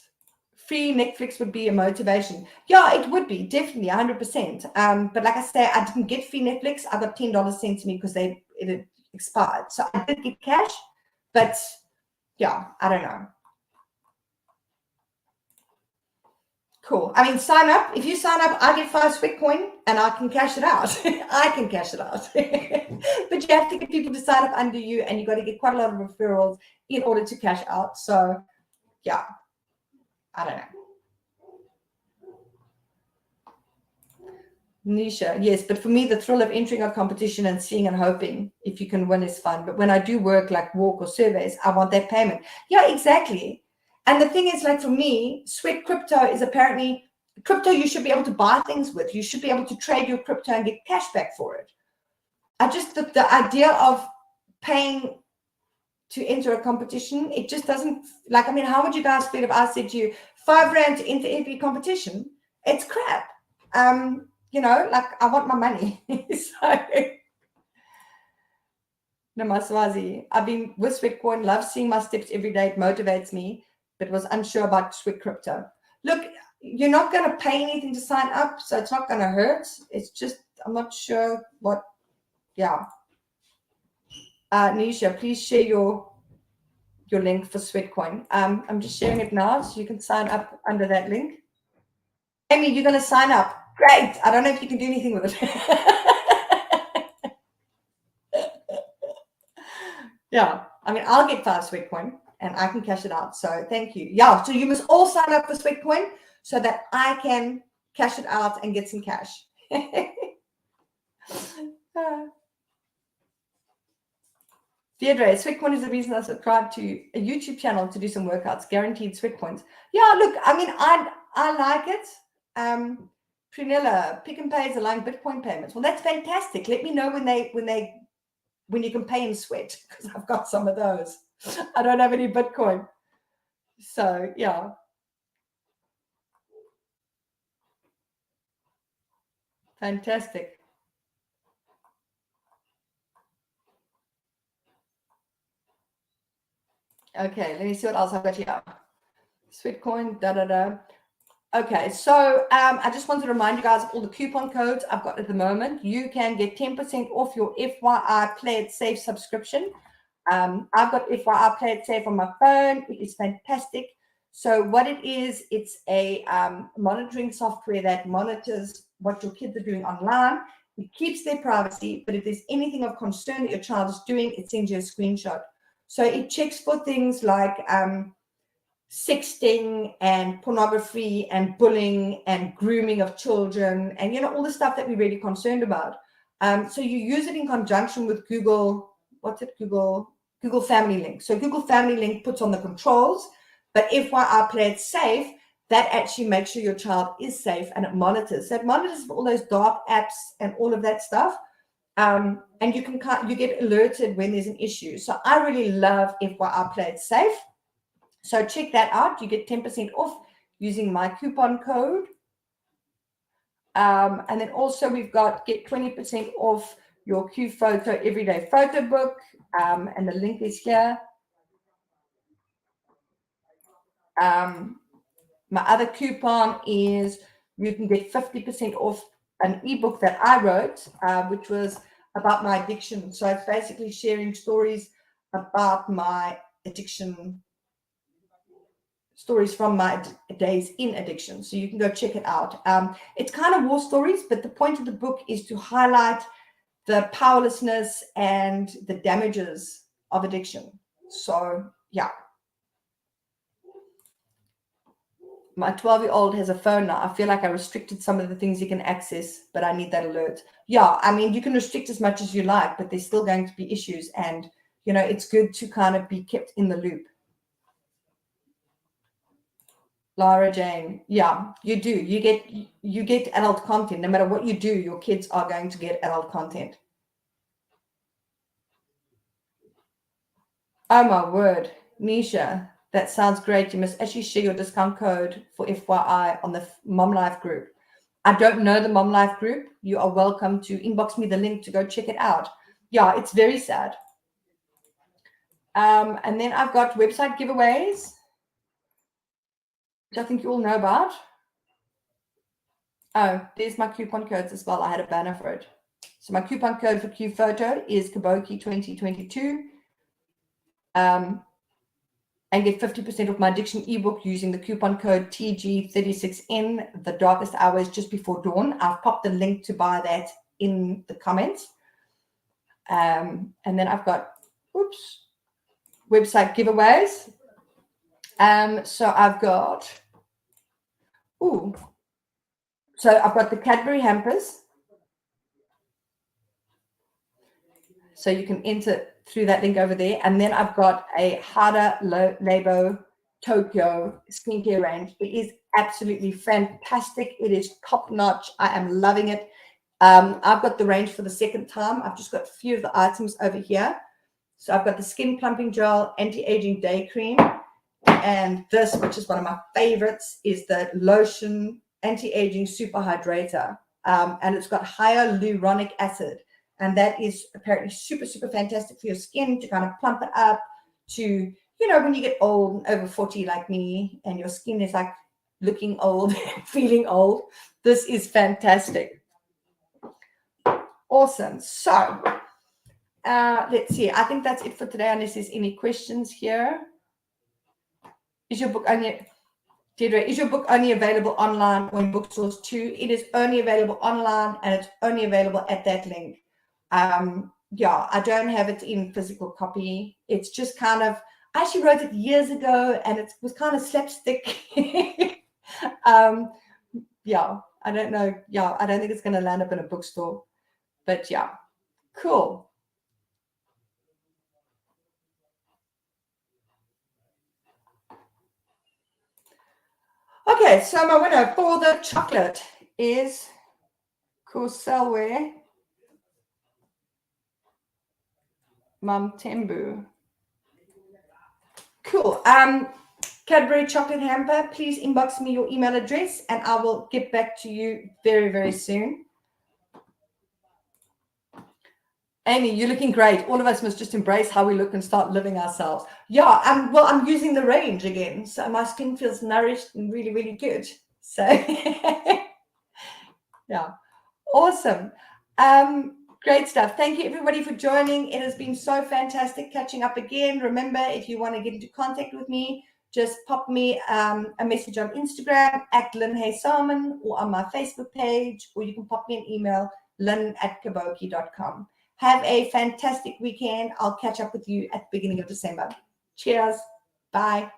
free Netflix would be a motivation. Yeah, it would be, definitely, 100%. But like I say, I didn't get free Netflix. I got $10 sent to me because it had expired. So I did get cash, but yeah, I don't know. Cool. I mean, sign up. If you sign up, I get 5 Sweatcoin and I can cash it out. I can cash it out. But you have to get people to sign up under you and you've got to get quite a lot of referrals in order to cash out. So, yeah, I don't know. Nisha, yes, but for me, the thrill of entering a competition and seeing and hoping if you can win is fun. But when I do work like walk or surveys, I want that payment. Yeah, exactly. And the thing is, like for me, Sweat Crypto is apparently crypto you should be able to buy things with. You should be able to trade your crypto and get cash back for it. I just thought the idea of paying to enter a competition, it just doesn't, like, I mean, how would you guys feel if I said to you, $5 to enter every competition? It's crap. You know, like I want my money. So, no, my Swazi, I've been with Sweatcoin, love seeing my steps every day. It motivates me, but was unsure about Sweat Crypto. Look, you're not going to pay anything to sign up, so it's not going to hurt. It's just, I'm not sure what, yeah. Nisha, please share your link for Sweatcoin. I'm just sharing it now, so you can sign up under that link. Amy, you're going to sign up. Great. I don't know if you can do anything with it. Yeah. I mean, I'll get 5 Sweatcoin and I can cash it out. So thank you. Yeah. So you must all sign up for Sweatcoin so that I can cash it out and get some cash. Deirdre, Sweatcoin is the reason I subscribed to a YouTube channel to do some workouts, guaranteed Sweatcoins. Yeah, look, I mean, I like it. Prunella, Pick n Pay is allowing Bitcoin payments. Well, that's fantastic. Let me know when they when you can pay in sweat, because I've got some of those. I don't have any Bitcoin. So, yeah. Fantastic. Okay, let me see what else I've got here. Sweetcoin, Okay, so I just want to remind you guys of all the coupon codes I've got at the moment. You can get 10% off your FYI Play It Safe subscription. I've got FYI Play It Safe on my phone. It is fantastic. So what it is, it's a monitoring software that monitors what your kids are doing online. It keeps their privacy, but if there's anything of concern that your child is doing, it sends you a screenshot. So it checks for things like sexting and pornography and bullying and grooming of children and, you know, all the stuff that we're really concerned about. So you use it in conjunction with Google, Google Family Link. So Google Family Link puts on the controls, but FYI Play It Safe, that actually makes sure your child is safe and it monitors. So it monitors for all those dark apps and all of that stuff. And you get alerted when there's an issue. So I really love FYI Play It Safe. So check that out. You get 10% off using my coupon code. And then also we've got get 20% off your Q Photo Everyday Photo Book. And the link is here. My other coupon is you can get 50% off an ebook that I wrote, which was about my addiction. So it's basically sharing stories about my addiction, stories from my days in addiction. So you can go check it out. It's kind of war stories, but the point of the book is to highlight the powerlessness and the damages of addiction. So yeah. My 12-year-old has a phone now. I feel like I restricted some of the things he can access, but I need that alert. Yeah, I mean, you can restrict as much as you like, but there's still going to be issues. And, you know, it's good to kind of be kept in the loop. Lara Jane, yeah, you do. You get adult content. No matter what you do, your kids are going to get adult content. Oh my word, Nisha, that sounds great. You must actually share your discount code for FYI on the Mom Life group. I don't know the Mom Life group. You are welcome to inbox me the link to go check it out. Yeah, it's very sad. And then I've got website giveaways, which I think you all know about. Oh, there's my coupon codes as well. I had a banner for it. So my coupon code for Q Photo is Kaboki 2022. And get 50% off my addiction ebook using the coupon code TG36N, The Darkest Hours Just Before Dawn. I've popped the link to buy that in the comments. And then I've got, website giveaways. So I've got, so I've got the Cadbury hampers. So you can enter through that link over there. And then I've got a Hada Labo Tokyo skincare range. It is absolutely fantastic. It is top notch. I am loving it. I've got the range for the second time. I've just got a few of the items over here. So I've got the skin plumping gel, anti-aging day cream. And this, which is one of my favorites, is the lotion anti-aging super hydrator. And it's got hyaluronic acid. And that is apparently super, super fantastic for your skin to kind of plump it up to, you know, when you get old, over 40 like me, and your skin is like looking old, feeling old. This is fantastic. Awesome. So let's see. I think that's it for today, unless there's any questions here. Is your book only, Deirdre, is your book only available online or in bookstores too? It is only available online, and it's only available at that link. Yeah, I don't have it in physical copy. It's just kind of, I actually wrote it years ago, and it was kind of slapstick. Yeah, I don't know. Yeah, I don't think it's going to land up in a bookstore, but yeah, cool. Okay, so my winner for the chocolate is Corselware. Mum Tembu. Cool. Cadbury chocolate hamper, please inbox me your email address and I will get back to you very, very soon. Amy, you're looking great. All of us must just embrace how we look and start living ourselves. Yeah, I'm using the range again. So my skin feels nourished and really, really good. So yeah, awesome. Great stuff. Thank you everybody for joining. It has been so fantastic catching up again. Remember, if you want to get into contact with me, just pop me a message on Instagram at Lynn Hay Salmon or on my Facebook page, or you can pop me an email, lynn@kaboki.com. Have a fantastic weekend. I'll catch up with you at the beginning of December. Cheers. Bye.